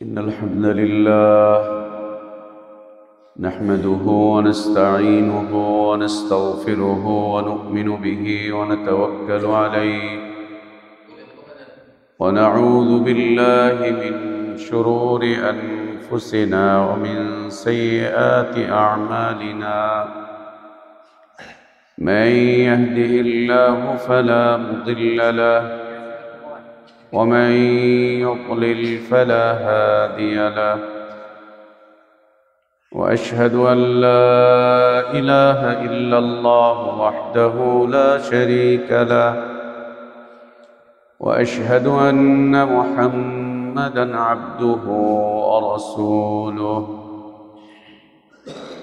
إن الحمد لله نحمده ونستعينه ونستغفره ونؤمن به ونتوكل عليه ونعوذ بالله من شرور أنفسنا ومن سيئات أعمالنا من يهده الله فلا مضل له ومن يضلل فلا هادي له وأشهد أن لا إله إلا الله وحده لا شريك له وأشهد أن محمدًا عبده ورسوله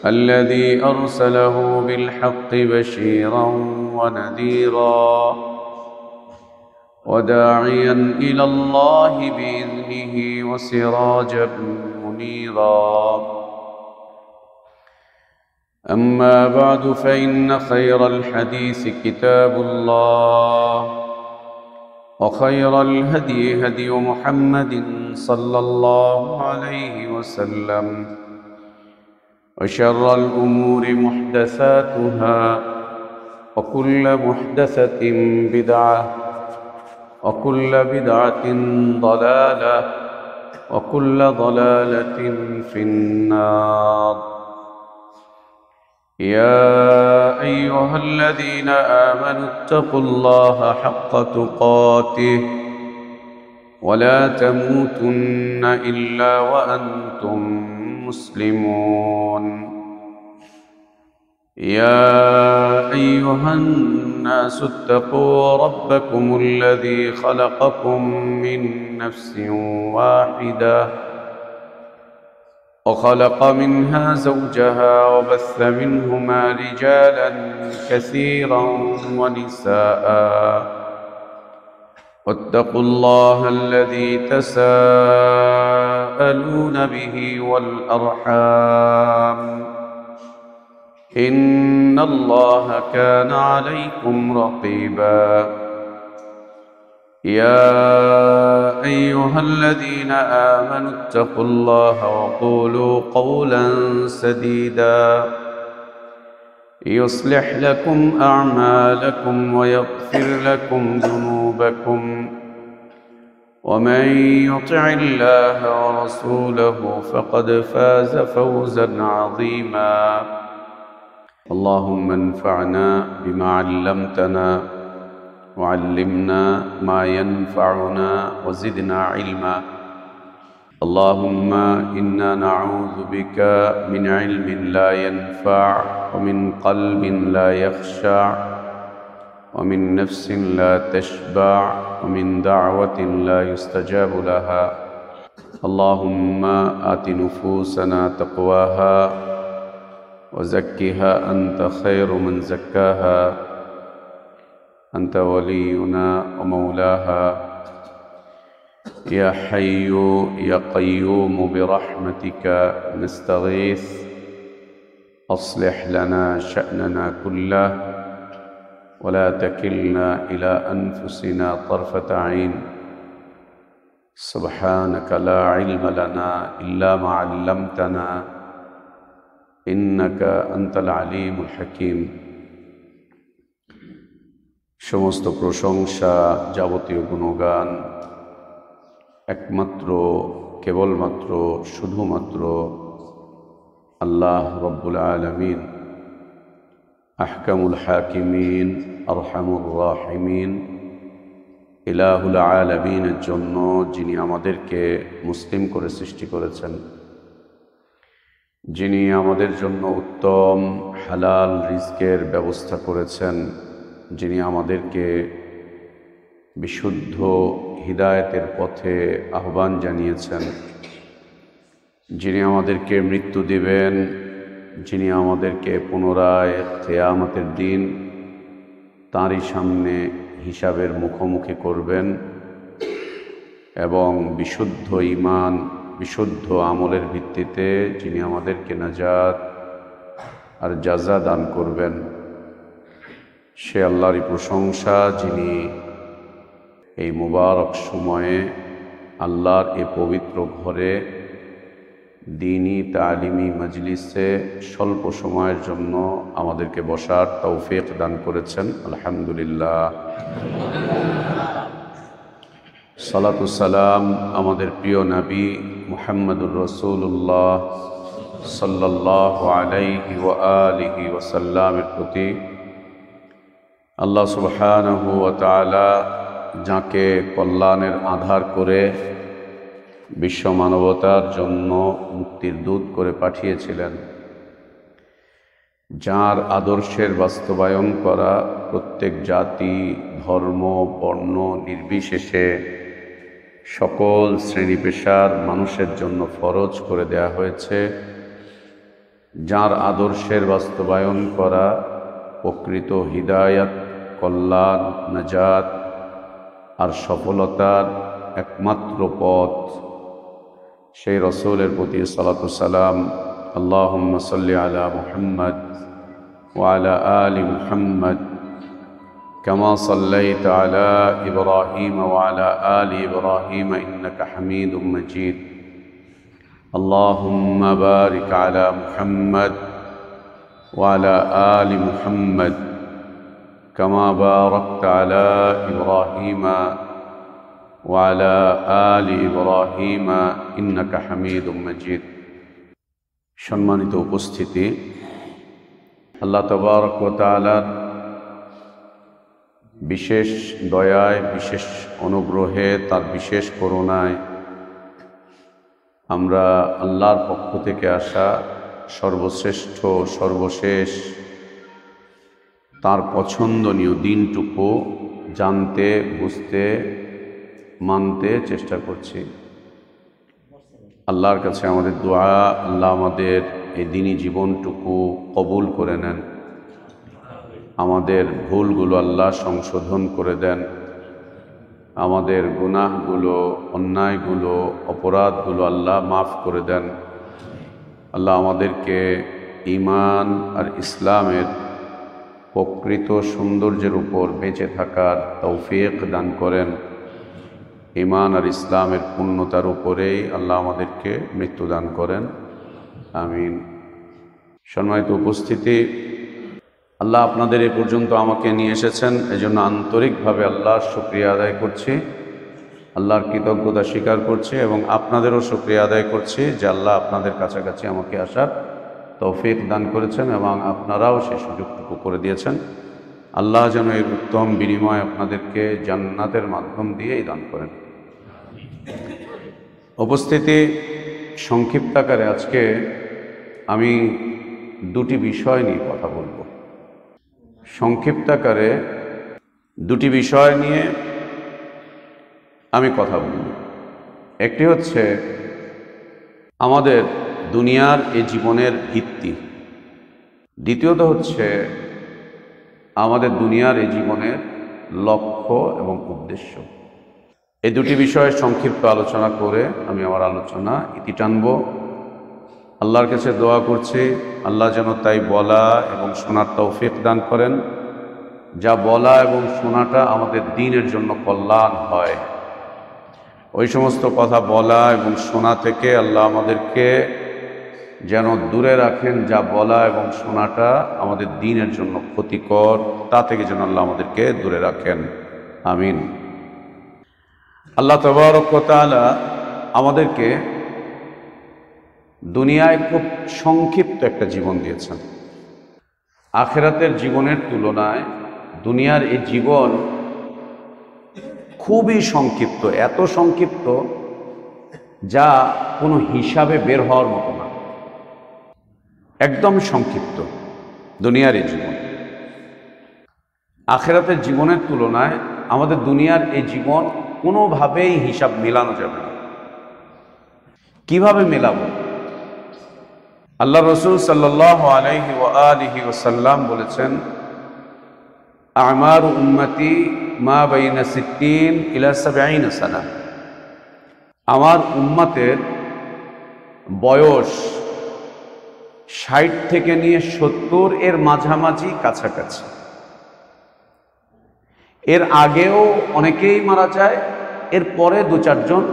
الذي أرسله بالحق بشيرًا ونذيرًا وداعيًا إلى الله بإذنه وسراجًا منيرًا أما بعد فإن خير الحديث كتاب الله وخير الهدي هدي محمد صلى الله عليه وسلم وشر الأمور محدثاتها وكل محدثة بدعة وكل بدعة ضلالة وكل ضلالة في النار يا أيها الذين آمنوا اتقوا الله حق تقاته ولا تموتن إلا وأنتم مسلمون يا أيها الناس اتقوا ربكم الذي خلقكم من نفس واحدة وخلق منها زوجها وبث منهما رجالا كثيرا ونساء واتقوا الله الذي تساءلون به والأرحام إن الله كان عليكم رقيبا يا أيها الذين آمنوا اتقوا الله وقولوا قولا سديدا يصلح لكم أعمالكم ويغفر لكم ذنوبكم ومن يطع الله ورسوله فقد فاز فوزا عظيما اللهم انفعنا بما علمتنا وعلمنا ما ينفعنا وزدنا علما اللهم إنا نعوذ بك من علم لا ينفع ومن قلب لا يخشع ومن نفس لا تشبع ومن دعوة لا يستجاب لها اللهم آت نفوسنا تقواها وزكها أنت خير من زكاها أنت ولينا ومولاها يا حي يا قيوم برحمتك نستغيث أصلح لنا شأننا كله ولا تكلنا إلى أنفسنا طرفة عين سبحانك لا علم لنا إلا ما علمتنا إنك أنت العليم الحكيم সমস্ত প্রশংসা যাবতীয় গুণগান একমাত্র কেবলমাত্র শুধুমাত্র আল্লাহ রব্বুল আলামিন আহকামুল হাকিমিন আরহামুর রাহিমিন ইলাহুল আলামিনের জন্য যিনি আমাদেরকে মুসলিম করে সৃষ্টি করেছেন, যিনি আমাদের জন্য উত্তম হালাল রিজকের ব্যবস্থা করেছেন, যিনি আমাদেরকে বিশুদ্ধ হিদায়াতের পথে আহ্বান জানিয়েছেন, যিনি আমাদেরকে মৃত্যু দিবেন, যিনি আমাদেরকে পুনরায় কিয়ামতের দিন তাঁরই সামনে হিসাবের মুখোমুখি করবেন এবং বিশুদ্ধ ঈমান বিশুদ্ধ আমলের ভিত্তিতে যিনি আমাদেরকে নাজাত আর জাযা দান করবেন, সে আল্লাহরই প্রশংসা যিনি এই মুবারক সময়ে আল্লাহর এই পবিত্র ঘরে দ্বীনী তালিমি মজলিসে স্বল্প সময়ের জন্য আমাদেরকে বসার তৌফিক দান করেছেন। আলহামদুলিল্লাহ। সালাতু সালাম আমাদের প্রিয় নবী মুহাম্মদুর রাসূলুল্লাহ সাল্লাল্লাহু আলাইহি ওয়া আলিহি ওয়াসাল্লামের প্রতি। আল্লাহ সুবহানাহু ওয়া তাআলা যাকে কল্যাণের আধার করে বিশ্ব মানবতার জন্য মুক্তির দূত করে পাঠিয়েছিলেন, যার আদর্শের বাস্তবায়ন করা প্রত্যেক জাতি, ধর্ম, বর্ণ নির্বিশেষে সকল শ্রেণী পেশার মানুষের জন্য ফরজ করে দেয়া হয়েছে, যার আদর্শের বাস্তবায়ন করা প্রকৃত হিদায়াত, কল্যাণ, নাজাত আর সফলতার একমাত্র পথ, সেই রসূলের প্রতি সালাতু সালাম। আল্লাহুম্মা সাল্লি আলা মুহাম্মদ ওয়া আলা আলি মুহাম্মদ কামা সাল্লাইতা আলা ইব্রাহিম ওয়া আলা আলি ইব্রাহিম ইন্নাকা হামিদুম মাজিদ। আল্লাহুম্মা বারিক আলা মুহাম্মদ ওয়া আলা আলি মুহাম্মদ কামা বারাকতা আলা ইব্রাহিম ওয়ালা আলি ইব্রাহিম ইন্নাকা হামিদুম মাজিদ। সম্মানিত উপস্থিতি, আল্লাহ তাবারক ওয়া তাআলার বিশেষ দয়ায়, বিশেষ অনুগ্রহে, তার বিশেষ করুণায় আমরা আল্লাহর পক্ষ থেকে আসা সর্বশ্রেষ্ঠ, সর্বশেষ, তার পছন্দনীয় দিনটুকু জানতে, বুঝতে, মানতে চেষ্টা করছি। আল্লাহর কাছে আমাদের দোয়া, আল্লাহ আমাদের এই দিনই জীবনটুকু কবুল করে নেন, আমাদের ভুলগুলো আল্লাহ সংশোধন করে দেন, আমাদের গুনাহগুলো, অন্যায়গুলো, অপরাধগুলো আল্লাহ মাফ করে দেন। আল্লাহ আমাদেরকে ঈমান আর ইসলামের প্রকৃত সৌন্দর্যের উপর বেঁচে থাকার তৌফিক দান করেন। ঈমান আর ইসলামের পূর্ণতার উপরেই আল্লাহ আমাদেরকে মৃত্যু দান করেন, আমিন। সম্মানিত উপস্থিতি, আল্লাহ আপনাদের এ পর্যন্ত আমাকে নিয়ে এসেছেন, এজন্য আন্তরিকভাবে আল্লাহর শুকরিয়া আদায় করছি, আল্লাহর কৃতজ্ঞতা স্বীকার করছি এবং আপনাদেরও শুকরিয়া আদায় করছি যে আল্লাহ আপনাদের কাছাকাছি আমাকে আসার তৌফিক দান করেছেন এবং আপনারাও সেই সুযোগটুকু করে দিয়েছেন। আল্লাহ যেন এর উত্তম বিনিময় আপনাদেরকে জান্নাতের মাধ্যম দিয়েই দান করেন। উপস্থিতি, সংক্ষিপ্ত আকারে আজকে আমি দুটি বিষয় নিয়ে কথা বলবো। সংক্ষিপ্ত আকারে দুটি বিষয় নিয়ে আমি কথা বলব। একটি হচ্ছে আমাদের দুনিয়ার এই জীবনের ভিত্তি, দ্বিতীয়ত হচ্ছে আমাদের দুনিয়ার এই জীবনের লক্ষ্য এবং উদ্দেশ্য। এই দুটি বিষয়ে সংক্ষিপ্ত আলোচনা করে আমি আমার আলোচনা ইতি টানব। আল্লাহর কাছে দোয়া করছি আল্লাহ যেন তাই বলা এবং শোনার তৌফিক দান করেন, যা বলা এবং শোনাটা আমাদের দ্বীনের জন্য কল্যাণ হয়। ওই সমস্ত কথা বলা এবং শোনা থেকে আল্লাহ আমাদেরকে যেন দূরে রাখেন, যা বলা এবং শোনাটা আমাদের দ্বীনের জন্য ক্ষতিকর, তা থেকে যেন আল্লাহ আমাদেরকে দূরে রাখেন, আমিন। আল্লাহ তাবারক ওয়া তাআলা আমাদেরকে দুনিয়ায় খুব সংক্ষিপ্ত একটা জীবন দিয়েছেন। আখিরাতের জীবনের তুলনায় দুনিয়ার এই জীবন খুবই সংক্ষিপ্ত, এত সংক্ষিপ্ত যা কোনো হিসাবে বের হওয়ার মতো না, একদম সংক্ষিপ্ত দুনিয়ার এই জীবন। আখিরাতের জীবনের তুলনায় আমাদের দুনিয়ার এই জীবন কোনোভাবেই হিসাব মেলানো যাবে না। কিভাবে মেলাবো? আল্লাহ রসুল সাল্লাল্লাহু আলাইহি ওয়া আলিহি ওয়াসাল্লাম বলেছেন, আমারু উম্মতি মা বাইনা 60 ইলা 70 সানা। আমার উম্মতের বয়স 60 থেকে নিয়ে 70 এর মাঝামাঝি, কাছাকাছি। এর আগেও অনেকেই মারা যায়, এর পরে 2-4 জন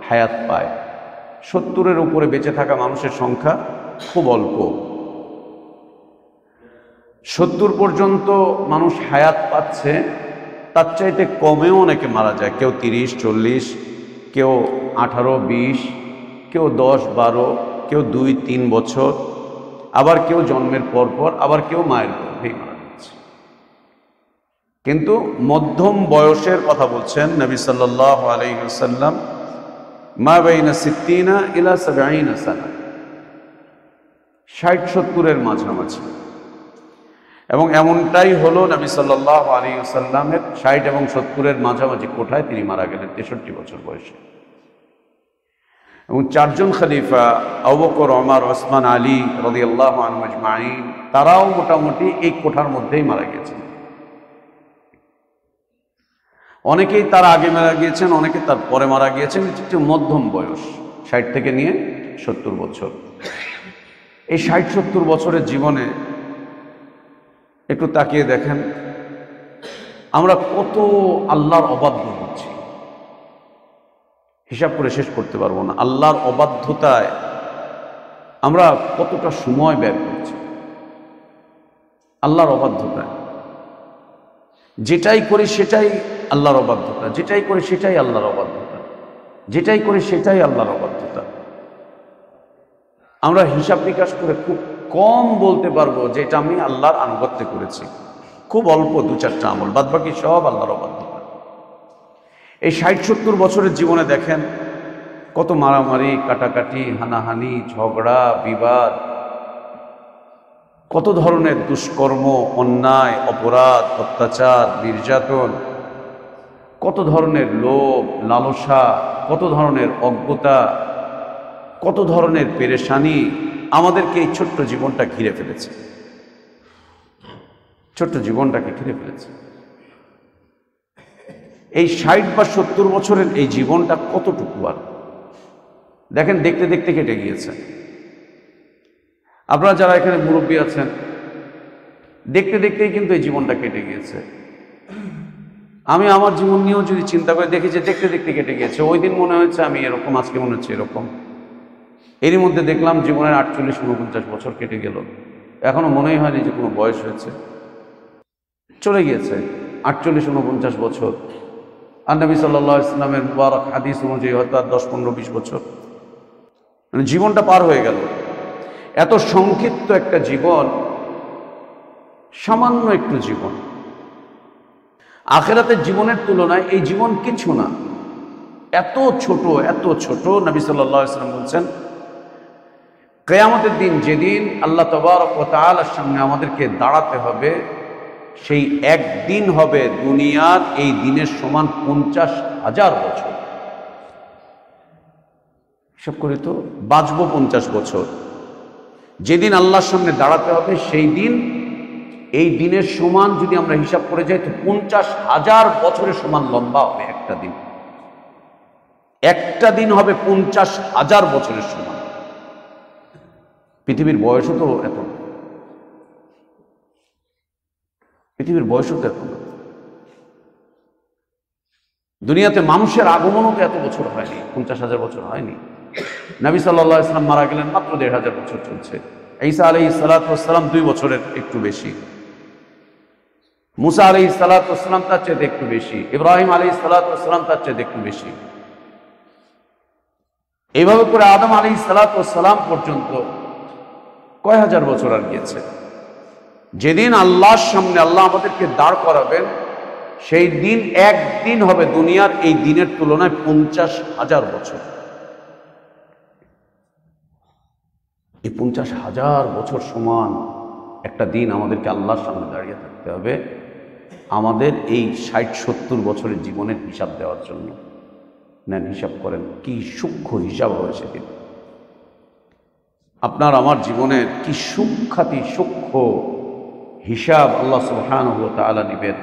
হায়াত পায়। 70-এর উপরে বেঁচে থাকা মানুষের সংখ্যা খুব অল্প। 70 পর্যন্ত মানুষ হায়াত পাচ্ছে, তার চাইতে কমেও অনেকে মারা যায়। কেউ 30, 40, কেউ 18, 20, কেউ 10, 12, কেউ 2, 3 বছর, আবার কেউ জন্মের পর পর, আবার কেউ মায়ের গর্ভেই মারা যাচ্ছে। কিন্তু মধ্যম বয়সের কথা বলছেন নবী সাল্লাল্লাহু আলাইহি ওয়াসাল্লাম, মা বাইনা 60 ইলা 70 সানা, 60-70-এর মাঝামাঝি। এবং এমনটাই হলো নবী সাল্লাল্লাহু আলাইহি ওয়াসাল্লামের 60 এবং 70-এর মাঝামাঝি কোঠায় তিনি মারা গেলেন 63 বছর বয়সে। এবং 4 জন খলিফা আবু বকর, ওমর, ওসমান, আলী রাদিয়াল্লাহু আনহুম আজমাইন, তারাও মোটামুটি এই কোঠার মধ্যেই মারা গেছেন। অনেকেই তার আগে মারা গিয়েছেন, অনেকে তার পরে মারা গিয়েছেন। একটু মধ্যম বয়স, 60 থেকে নিয়ে 70 বছর। এই 60-70 বছরের জীবনে একটু তাকিয়ে দেখেন, আমরা কত আল্লাহর অবাধ্য হচ্ছি, হিসাব করে শেষ করতে পারবো না। আল্লাহর অবাধ্যতায় আমরা কতটা সময় ব্যয় করছি, আল্লাহর অবাধ্যতায়। যেটাই করি সেটাই আল্লাহর অবাধ্যতা, যেটাই করি সেটাই আল্লাহর অবাধ্যতা, যেটাই করি সেটাই আল্লাহর অবাধ্যতা। আমরা হিসাব নিকাশ করে খুব কম বলতে পারবো যে এটা আমি আল্লাহর আনুগত্যে করেছি। খুব অল্প 2-4টা আমল, বাদ বাকি সব আল্লাহর অবাধ্যতা। এই 60-70 বছরের জীবনে দেখেন কত মারামারি, কাটাকাটি, হানাহানি, ঝগড়া, বিবাদ, কত ধরনের দুষ্কর্ম, অন্যায়, অপরাধ, অত্যাচার, নির্যাতন, কত ধরনের লোভ, লালসা, কত ধরনের অজ্ঞতা, কত ধরনের পেরেশানি আমাদেরকে এই ছোট্ট জীবনটা ঘিরে ফেলেছে, ছোট্ট জীবনটাকে ঘিরে ফেলেছে। এই 60 বা 70 বছরের এই জীবনটা কতটুকু আর দেখেন, দেখতে দেখতে কেটে গিয়েছে। আপনারা যারা এখানে মুরব্বী আছেন, দেখতে দেখতেই কিন্তু এই জীবনটা কেটে গিয়েছে। আমি আমার জীবন নিয়েও যদি চিন্তা করে দেখি যে দেখতে দেখতে কেটে গিয়েছে, ওই দিন মনে হয়েছে আমি এরকম, আজকে মনে হচ্ছে এরকম। এরই মধ্যে দেখলাম জীবনের 48-49 বছর কেটে গেল, এখনো মনেই হয়নি যে কোনো বয়স হয়েছে। চলে গিয়েছে 48-49 বছর। আর নবী সাল্লাল্লাহু আলাইহি ওয়াসাল্লামের মুবারক হাদিস অনুযায়ী হয়তো আর 10-15-20 বছর মানে জীবনটা পার হয়ে গেল। এত সংক্ষিপ্ত একটা জীবন, সামান্য একটু জীবন। আখিরাতের জীবনের তুলনায় এই জীবন কিছু না, এত ছোট, এত ছোট। নবী সাল্লাল্লাহু আলাইহি ওয়াসাল্লাম বলছেন, কিয়ামতের দিন যেদিন আল্লাহ তাবারক ওয়া তাআলার সামনে আমাদেরকে দাঁড়াতে হবে, সেই একদিন হবে দুনিয়ার এই দিনের সমান 50,000 বছর। হিসাব করি তো, বাঁচবো 50 বছর। যেদিন আল্লাহর সামনে দাঁড়াতে হবে সেই দিন এই দিনের সমান যদি আমরা হিসাব করে যাই তো 50,000 বছরের সমান লম্বা হবে একটা দিন। একটা দিন হবে 50,000 বছরের সমান। পৃথিবীর বয়সও তো এত, পৃথিবীর বয়সও তো এত না। দুনিয়াতে মানুষের আগমনও তো এত বছর হয়নি, 50,000 বছর হয়নি। নবী সাল্লাল্লাহু আলাইহি ওয়াসাল্লাম মারা গেলেন মাত্র 1,500 বছর চলছে। ঈসা আলাইহিস সালাতু ওয়াস সালাম 2 বছরের একটু বেশি। মুসা আলাইহিস সালাতু ওয়াস সালাম তার চেয়ে একটু বেশি। ইব্রাহিম আলাইহিস সালাতু ওয়াস সালাম তার চেয়ে একটু বেশি। এইভাবে করে আদম আলাইহিস সালাতু ওয়াস সালাম পর্যন্ত কয় হাজার বছর আর গিয়েছে। যেদিন আল্লাহর সামনে আল্লাহ আমাদেরকে দাঁড় করাবেন, সেই দিন একদিন হবে দুনিয়ার এই দিনের তুলনায় 50,000 বছর। এই 50,000 বছর সমান একটা দিন আমাদেরকে আল্লাহর সামনে দাঁড়িয়ে থাকতে হবে আমাদের এই 60-70 বছরের জীবনের হিসাব দেওয়ার জন্য। নেন, হিসাব করেন কি সূক্ষ্ম হিসাব হবে সেদিন। আপনার আমার জীবনের কি সূক্ষ্মাতি সূক্ষ্ম হিসাব আল্লাহ সুবহানাহু ওয়া তাআলা নেবেন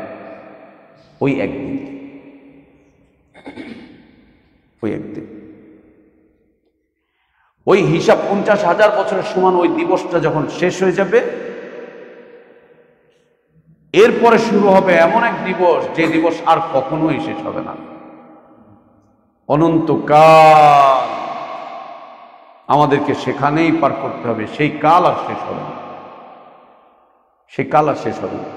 ওই একদিন, ওই একদিন। ওই হিসাব 50,000 বছরের সমান ওই দিবসটা যখন শেষ হয়ে যাবে, এরপরে শুরু হবে এমন এক দিবস যে দিবস আর কখনোই শেষ হবে না। অনন্তকাল আমাদেরকে সেখানেই পার করতে হবে। সেই কাল আর শেষ হবে না, সেই কাল আর শেষ হবে না,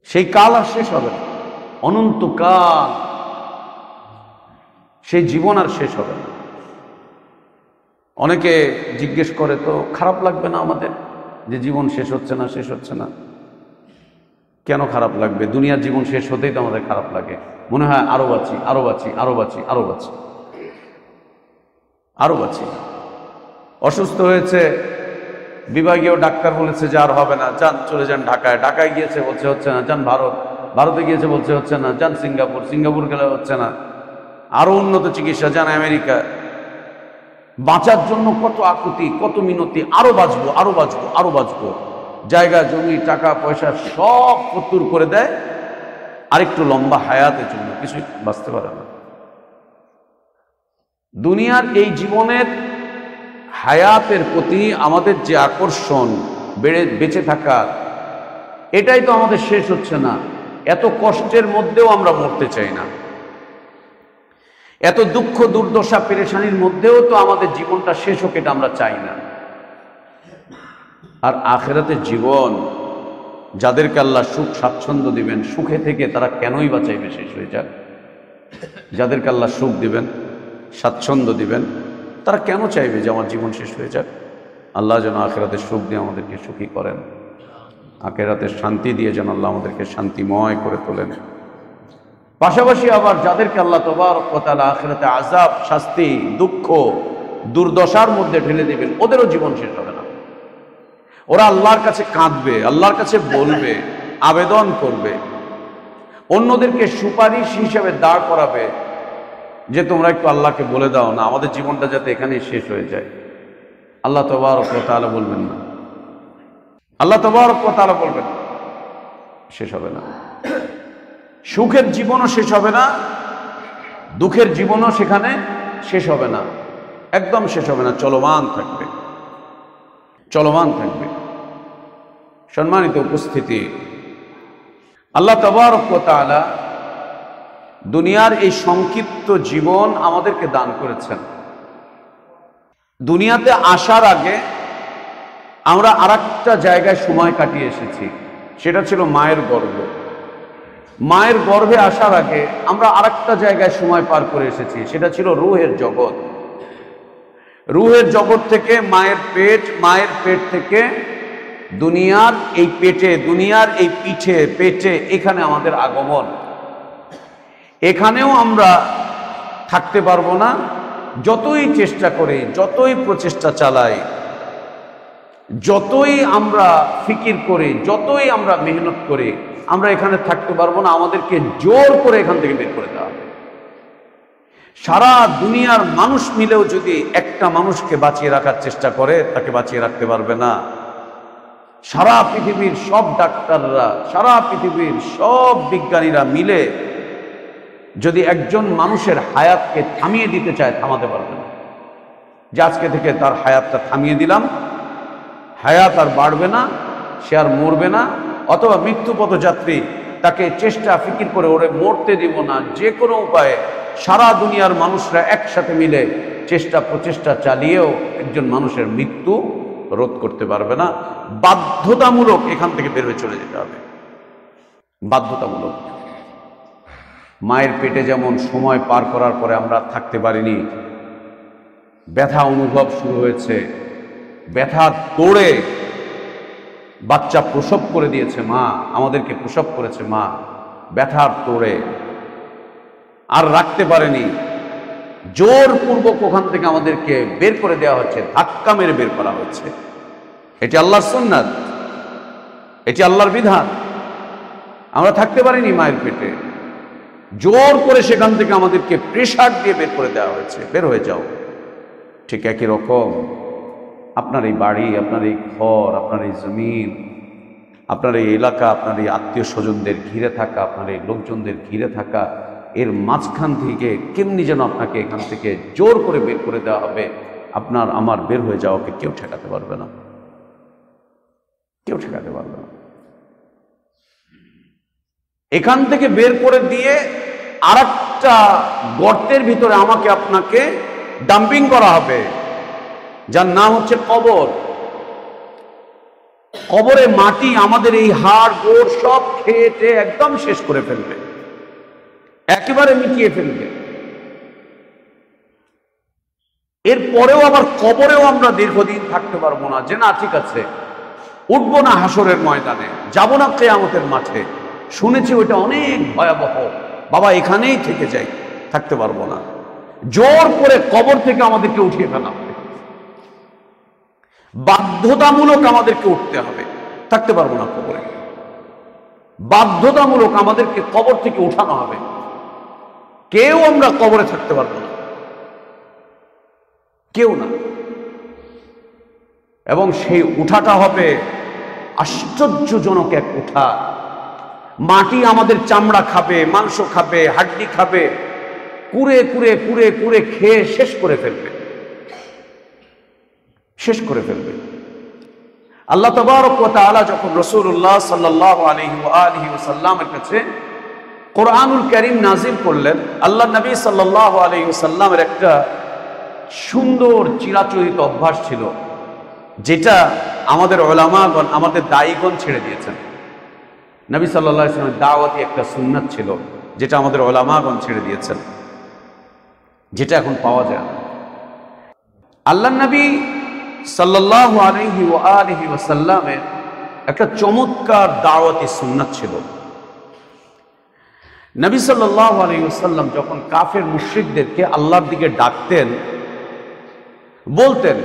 সেই কাল আর শেষ হবে না। অনন্তকাল সেই জীবন আর শেষ হবে না। অনেকে জিজ্ঞেস করে, তো খারাপ লাগবে না আমাদের যে জীবন শেষ হচ্ছে না, শেষ হচ্ছে না? কেন খারাপ লাগবে? দুনিয়ার জীবন শেষ হতেই তো আমাদের খারাপ লাগে, মনে হয় আরো বাঁচি, আরো বাঁচি, আরো বাঁচি, আরো বাঁচি, আরো বাঁচি। অসুস্থ হয়েছে, বিভাগীয় ডাক্তার বলেছে যে আর হবে না, যান চলে যান ঢাকায়, ঢাকায় গিয়েছে বলছে হচ্ছে না, যান ভারত, ভারতে গিয়েছে বলছে হচ্ছে না, যান সিঙ্গাপুর, সিঙ্গাপুর গেলে হচ্ছে না, আরো উন্নত চিকিৎসা, যান আমেরিকা। বাঁচার জন্য কত আকুতি, কত মিনতি, আরো বাঁচবো, আরো বাঁচবো, আরো বাঁচবো। জায়গা জমি টাকা পয়সা সব ফতুর করে দেয় আরেকটু লম্বা হায়াতের জন্য, কিছু বাঁচতে পারে না। দুনিয়ার এই জীবনের হায়াতের প্রতি আমাদের যে আকর্ষণ, বেঁচে থাকার, এটাই তো আমাদের শেষ হচ্ছে না। এত কষ্টের মধ্যেও আমরা মরতে চাই না, এত দুঃখ দুর্দশা পেরেশানির মধ্যেও তো আমাদের জীবনটা শেষ হোক, এটা আমরা চাই না। আর আখিরাতের জীবন যাদেরকে আল্লাহ সুখ স্বাচ্ছন্দ্য দিবেন, সুখে থেকে তারা কেনই বা চাইবে শেষ হয়ে যাক? যাদেরকে আল্লাহ সুখ দিবেন, স্বাচ্ছন্দ্য দিবেন, তারা কেন চাইবে যে আমার জীবন শেষ হয়ে যাক? আল্লাহ যেন আখিরাতের সুখ দিয়ে আমাদেরকে সুখী করেন, আখিরাতের শান্তি দিয়ে যেন আল্লাহ আমাদেরকে শান্তিময় করে তোলেন। পাশাপাশি আবার যাদেরকে আল্লাহ তাবারক ওয়া তাআলা আখিরাতে আযাব, শাস্তি, দুঃখ, দুর্দশার মধ্যে ঠেলে দিবেন, ওদেরও জীবন শেষ হবে না। ওরা আল্লাহর কাছে কাঁদবে, আল্লাহর কাছে বলবে, আবেদন করবে, অন্যদেরকে সুপারিশ হিসেবে দাঁড় করাবে যে তোমরা একটু আল্লাহকে বলে দাও না আমাদের জীবনটা যাতে এখানেই শেষ হয়ে যায়। আল্লাহ তাবারক ওয়া তাআলা বলবেন না, আল্লাহ তাবারক ওয়া তাআলা বলবেন শেষ হবে না। সুখের জীবনও শেষ হবে না, দুঃখের জীবনও সেখানে শেষ হবে না, একদম শেষ হবে না, চলমান থাকবে, চলমান থাকবে। সম্মানিত উপস্থিতি, আল্লাহ তাবারক ওয়া তাআলা দুনিয়ার এই সংক্ষিপ্ত জীবন আমাদেরকে দান করেছেন। দুনিয়াতে আসার আগে আমরা আরেকটা জায়গায় সময় কাটিয়ে এসেছি, সেটা ছিল মায়ের গর্ভ। মায়ের গর্ভে আসার আগে আমরা আরেকটা জায়গায় সময় পার করে এসেছি, সেটা ছিল রূহের জগৎ। রূহের জগৎ থেকে মায়ের পেট, মায়ের পেট থেকে দুনিয়ার এই পেটে, দুনিয়ার এই পিঠে, পেটে, এখানে আমাদের আগমন। এখানেও আমরা থাকতে পারবো না, যতই চেষ্টা করি, যতই প্রচেষ্টা চালাই, যতই আমরা ফিকির করি, যতই আমরা মেহনত করি, আমরা এখানে থাকতে পারবো না। আমাদেরকে জোর করে এখান থেকে বের করে দেওয়া হবে। সারা দুনিয়ার মানুষ মিলেও যদি একটা মানুষকে বাঁচিয়ে রাখার চেষ্টা করে, তাকে বাঁচিয়ে রাখতে পারবে না। সারা পৃথিবীর সব ডাক্তাররা, সারা পৃথিবীর সব বিজ্ঞানীরা মিলে যদি একজন মানুষের হায়াতকে থামিয়ে দিতে চায়, থামাতে পারবে না। যে আজকে থেকে তার হায়াতটা থামিয়ে দিলাম, হায়াত আর বাড়বে না, সে আর মরবে না। অথবা মৃত্যুপথযাত্রী, তাকে চেষ্টা ফিকির করে ওরে মরতে দিব না, যে কোনো উপায়ে সারা দুনিয়ার মানুষরা একসাথে মিলে চেষ্টা প্রচেষ্টা চালিয়েও একজন মানুষের মৃত্যু রোধ করতে পারবে না। বাধ্যতামূলক এখান থেকে বের হয়ে চলে যেতে হবে, বাধ্যতামূলক। মায়ের পেটে যেমন সময় পার করার পরে আমরা থাকতে পারিনি, ব্যথা অনুভব শুরু হয়েছে, ব্যথা তোড়ে বাচ্চা প্রসব করে দিয়েছে মা, আমাদেরকে প্রসব করেছে মা, ব্যথার তোড়ে আর রাখতে পারেনি, জোরপূর্বক ওখান থেকে আমাদেরকে বের করে দেওয়া হচ্ছে, ধাক্কা মেরে বের করা হচ্ছে। এটি আল্লাহর সুন্নাত, এটি আল্লাহর বিধান। আমরা থাকতে পারিনি মায়ের পেটে, জোর করে সেখান থেকে আমাদেরকে প্রেসার দিয়ে বের করে দেওয়া হয়েছে, বের হয়ে যাও। ঠিক একই রকম আপনার এই বাড়ি, আপনার এই ঘর, আপনার এই জমিন, আপনার এই এলাকা, আপনার এই আত্মীয় স্বজনদের ঘিরে থাকা, আপনার এই লোকজনদের ঘিরে থাকা, এর মাঝখান থেকে কেমনি যেন আপনাকে এখান থেকে জোর করে বের করে দেওয়া হবে। আপনার আমার বের হয়ে যাওয়াকে কেউ ঠেকাতে পারবে না, কেউ ঠেকাতে পারবে না। এখান থেকে বের করে দিয়ে আরেকটা গর্তের ভিতরে আমাকে আপনাকে ডাম্পিং করা হবে, যার নাম হচ্ছে কবর। কবরে মাটি আমাদের এই হাড় গোড় সব খেয়ে একদম শেষ করে ফেলবে, একেবারে মিটিয়ে ফেলবে। এরপরেও আবার কবরেও আমরা দীর্ঘদিন থাকতে পারবো না, যে না ঠিক আছে উঠবো না হাসরের ময়দানে, যাবো না কিয়ামতের মাঠে, শুনেছি ওইটা অনেক ভয়াবহ, বাবা এখানেই থেকে যাই, থাকতে পারবো না। জোর করে কবর থেকে আমাদেরকে উঠিয়ে ফেলা হবে, বাধ্যতামূলক আমাদেরকে উঠতে হবে, থাকতে পারবো না কবরে, বাধ্যতামূলক আমাদেরকে কবর থেকে উঠানো হবে, কেউ আমরা কবরে থাকতে পারবো না, কেউ না। এবং সেই উঠাটা হবে আশ্চর্যজনক এক উঠা। মাটি আমাদের চামড়া খাবে, মাংস খাবে, হাড্ডি খাবে, কুড়ে কুড়ে কুড়ে কুড়ে খেয়ে শেষ করে ফেলবে, শেষ করে ফেলবে। আল্লাহ তাবারক ওয়া তাআলা যখন রাসূলুল্লাহ সাল্লাল্লাহু আলাইহি ওয়া আলিহি ওয়াসাল্লামের কাছে কোরআনুল কারীম নাযিল করলেন, আল্লাহ নবী সাল্লাল্লাহু আলাইহি ওয়াসাল্লামের একটা সুন্দর চিরাচরিত অভ্যাস ছিল, যেটা আমাদের উলামাগণ, আমাদের দায়ীগণ ছেড়ে দিয়েছেন। নবী সাল্লাল্লাহু আলাইহি ওয়াসাল্লামের দাওয়াতি একটা সুন্নাত ছিল, যেটা আমাদের উলামাগণ ছেড়ে দিয়েছেন, যেটা এখন পাওয়া যায় না। আল্লাহ নবী সাল্লাল্লাহু আলাইহি ওয়া আলিহি ওয়াসাল্লামের একটা চমৎকার দাওয়াতি সুন্নাত ছিল। নবী সাল্লাল্লাহু আলাইহি ওয়াসাল্লাম যখন কাফের মুশরিকদেরকে আল্লাহর দিকে ডাকতেন, বলতেন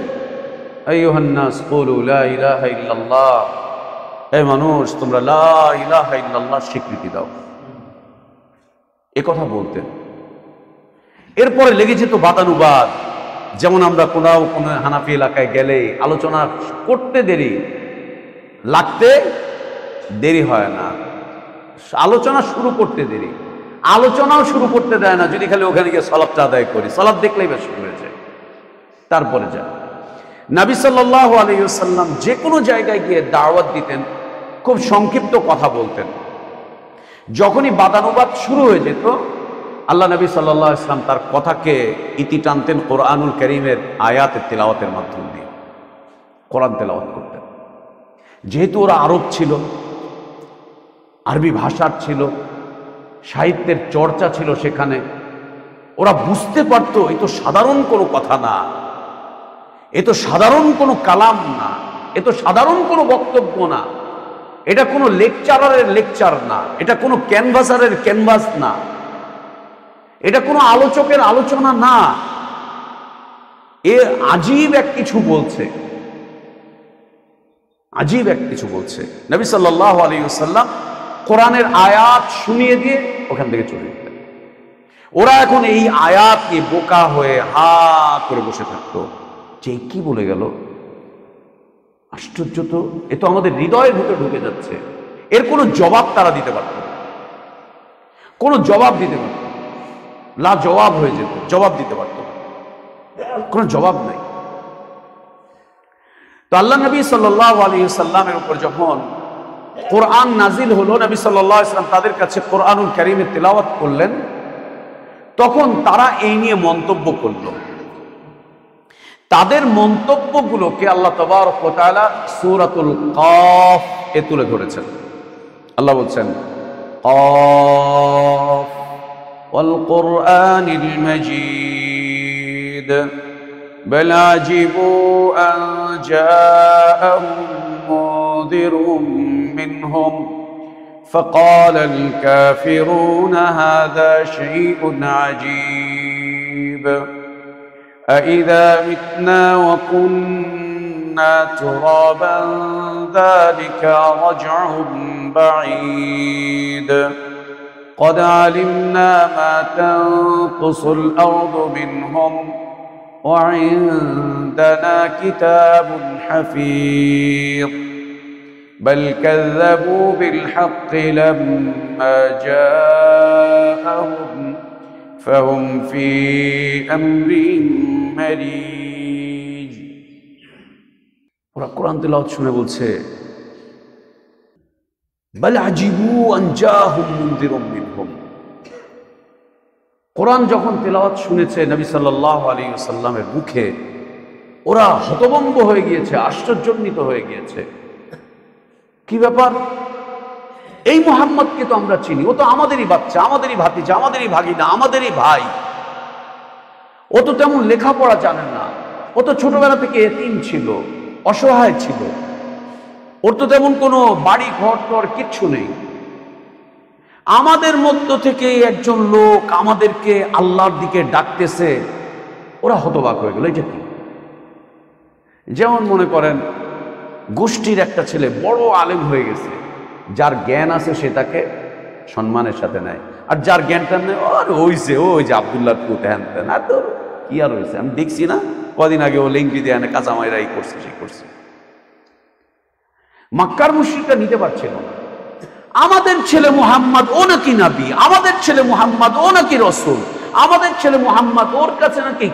আইয়ুহান নাস কুলু লা ইলাহা ইল্লাল্লাহ, হে মানুষ তোমরা লা ইলাহা ইল্লাল্লাহ স্বীকৃতি দাও, এ কথা বলতেন। এরপরে লেগে যেত বাদানুবাদ, যেমন আমরা কোনো হানাফি এলাকায় গেলে আলোচনা করতে লাগতে দেরি হয় না, আলোচনা শুরু করতে দেরি, আলোচনাও শুরু করতে দেয় না, যদি খালি ওখানে গিয়ে সালাতটা আদায় করি, সালাত দেখলেই বেশ শুরু হয়ে যায়, তারপরে যায়। নবী সাল্লাল্লাহু আলাইহি ওয়াসাল্লাম যে কোনো জায়গায় গিয়ে দাওয়াত দিতেন, খুব সংক্ষিপ্ত কথা বলতেন। যখনই বাদানুবাদ শুরু হয়ে যেত, আল্লাহ নবী সাল্লাল্লাহু আলাইহি ওয়াসাল্লাম তার কথাকে ইতি টানতেন কোরআনুল কারীমের আয়াতের তেলাওয়াতের মাধ্যম দিয়ে, কোরআন তেলাওয়াত করতেন। যেহেতু ওরা আরব ছিল, আরবি ভাষার ছিল, সাহিত্যের চর্চা ছিল সেখানে, ওরা বুঝতে পারতো এ তো সাধারণ কোনো কথা না, এ তো সাধারণ কোনো কালাম না, এ তো সাধারণ কোনো বক্তব্য না, এটা কোনো লেকচারারের লেকচার না, এটা কোনো ক্যানভাসারের ক্যানভাস না, এটা কোনো আলোচকের আলোচনা না, এ আজীব এক কিছু বলছে, আজীব এক কিছু বলছে। নবী সাল্লাল্লাহু আলাইহি ওয়াসাল্লাম কোরআনের আয়াত শুনিয়ে দিয়ে ওখান থেকে চলে যেতেন। ওরা এখন এই আয়াত নিয়ে বোকা হয়ে হা করে বসে থাকতো, যে কি বলে গেল, আশ্চর্য তো, এ তো আমাদের হৃদয়ের ভিতরে ঢুকে যাচ্ছে। এর কোনো জবাব তারা দিতে পারত না, কোনো জবাব দিতে পারত না, লা জবাব হয়ে যেত, জবাব দিতে পারত না, কোনো জবাব নাই। তো আল্লাহ নবী সাল্লাল্লাহু আলাইহি ওয়াসাল্লামের উপর যখন কোরআন নাজিল হলো, নবী সাল্লাল্লাহু আলাইহি ওয়াসাল্লাম তাদের কাছে কোরআনুল কারীমের তেলাওয়াত করলেন, তখন তারা এই নিয়ে মন্তব্য করলো। তাদের মন্তব্যগুলোকে আল্লাহ তাবারক ওয়া তাআলা সূরাতুল কাফ এ তুলে ধরেছেন। আল্লাহ বলছেন, কাফ ওয়াল কুরআনিল মাজিদ বাল আজিবু আন জাআহুম মুনযিরুম মিনহুম فقال الكافرون هذا شيء عجيب أإذا متنا وكنا ترابا ذلك رجع بعيد قد علمنا ما تنقص الأرض منهم وعندنا كتاب حفيظ بل كذبوا بالحق لما جاءهم فهم في أمر مريج। ওরা কোরআন তেলাওয়াত শুনে বলছে, বাল আজিবু আন জাহুম মুনযিরুম মিনহুম। কোরআন যখন তেলাওয়াত শুনেছে নবী সাল্লাল্লাহু আলাইহি ওয়াসাল্লামের মুখে, ওরা হতভম্ব হয়ে গিয়েছে, আশ্চর্যান্বিত হয়ে গিয়েছে। কি ব্যাপার? এই মুহাম্মদকে তো আমরা চিনি, ও তো আমাদেরই বাচ্চা, আমাদেরই ভাতিজা, আমাদেরই ভাগিনা, আমাদেরই ভাই। ও তো তেমন লেখাপড়া জানে না, ও তো ছোটবেলা থেকে এতিম ছিল, অসহায় ছিল, ওর তো তেমন কোনো বাড়ি ঘর টর কিচ্ছু নেই। আমাদের মধ্য থেকে একজন লোক আমাদেরকে আল্লাহর দিকে ডাকতেছে। ওরা হতবাক হয়ে গেল, এটা কি? যেমন মনে করেন গোষ্ঠীর একটা ছেলে বড় আলেম হয়ে গেছে, যার জ্ঞান আছে সে তাকে সম্মানের সাথে নেয়, আর যার জ্ঞানটা নেই আর হইছে ওই যে আব্দুল্লাহ পুত হ্যান তেন, আর তো কি আর হয়েছে, আমি দেখছি না কদিন আগে ও লেঙ্গি দিয়ে আনে কাঁচা মাইরা এই করছে সেই করছে। মক্কার মুশরিকরা নিতে পারছিল না। আমাদের ছেলে মুহাম্মদ ও নাকি নবী, আমাদের ছেলে মুহাম্মদ ও নাকি রসুল, আমাদের ছেলে মুহাম্মদ ওর কাছে নাকি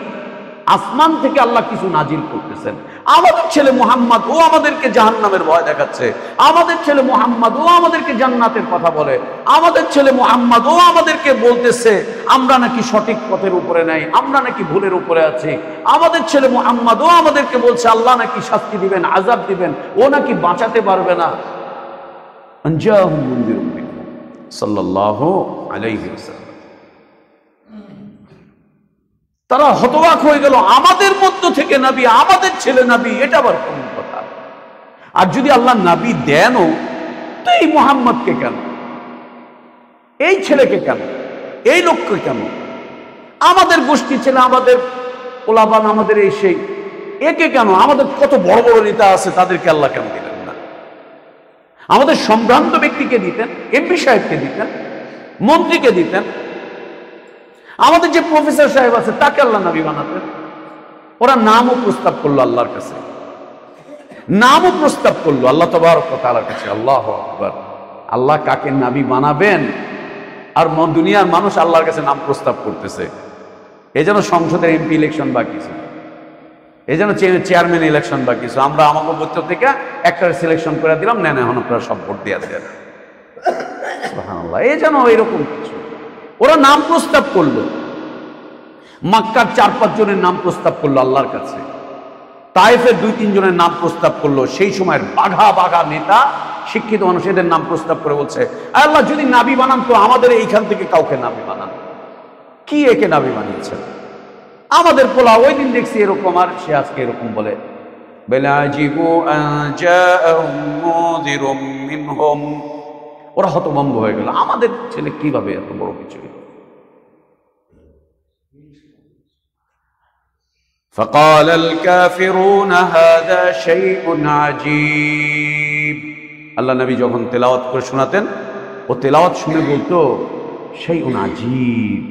আসমান থেকে আল্লাহ কিছু নাজিল করতেছেন, আমাদের ছেলে মুহাম্মদ ও আমাদেরকে জাহান্নামের ভয় দেখাচ্ছে, আমাদের ছেলে মুহাম্মদ ও আমাদেরকে জান্নাতের কথা বলে, আমাদের ছেলে মুহাম্মদ ও আমাদেরকে বলতেছে আমরা নাকি সঠিক পথের উপরে নাই, আমরা নাকি ভুলের উপরে আছি, আমাদের ছেলে মুহাম্মদ ও আমাদেরকে বলছে আল্লাহ নাকি শাস্তি দিবেন, আযাব দিবেন, ও নাকি বাঁচাতে পারবে না। আনজাহুম মুনযিরুম মিনহুম সাল্লাল্লাহু আলাইহি ওয়াসাল্লাম। তারা হতবাক হয়ে গেল, আমাদের মধ্য থেকে নবী, আমাদের ছেলে নবী, এটা আবার কোন কথা? আর যদি আল্লাহ নবী দেনও তো এই মুহাম্মদকে কেন, এই ছেলেকে কেন, এই লোককে কেন? আমাদের গোষ্ঠী ছেলে, আমাদের ওলাবান, আমাদের এই সেই, একে কেন? আমাদের কত বড় বড় নেতা আছে, তাদেরকে আল্লাহ কেন দিলেন না? আমাদের সম্ভ্রান্ত ব্যক্তিকে দিতেন, এমপি সাহেবকে দিতেন, মন্ত্রীকে দিতেন, আমাদের যে প্রফেসর সাহেব আছে তাকে আল্লাহ নবী বানাতেন। ওরা নামও প্রস্তাব করলো আল্লাহর কাছে, নামও প্রস্তাব করলো আল্লাহ তাবারক ওয়া তাআলার কাছে। আল্লাহু আকবার। আল্লাহ কাকে নবী বানাবেন আর দুনিয়ার মানুষ আল্লাহর কাছে নাম প্রস্তাব করতেছে। এই যেন সংসদের এমপি ইলেকশন বাকি ছিল, এই যেন চেয়ারম্যান ইলেকশন বাকি ছিল, আমরা আমাকে বৈঠক থেকে একটা সিলেকশন করে দিলাম, নেন এখন আপনারা সব ভোট দিয়ে দেন। সুবহানাল্লাহ। এই যেন এরকম কিছু। ওরা নাম প্রস্তাব করলো, মক্কার 4-5 জনের নাম প্রস্তাব করলো আল্লাহর কাছে, তায়েফের 2-3 জনের নাম প্রস্তাব করলো। সেই সময়ের বাঘা বাঘা নেতা, শিক্ষিত মানুষ এদের নাম প্রস্তাব করে বলছে আল্লাহ যদি নবী বানান তো আমাদের এইখান থেকে কাউকে নবী বানান। কি একে নবী বানিয়েছেন? আমাদের পোলা ওই দিন দেখছি এরকম, আর সে আজকে এরকম বলে। ওরা হতভম্ব হয়ে গেল, আমাদের ছেলে কিভাবে এত বড় কিছু? فقال الكافرون هذا شيء عجيب। আল্লাহ নবী যখন তেলাওয়াত করে শোনাতেন, ও তেলাওয়াত শুনে বলতো শাইউন আজীব।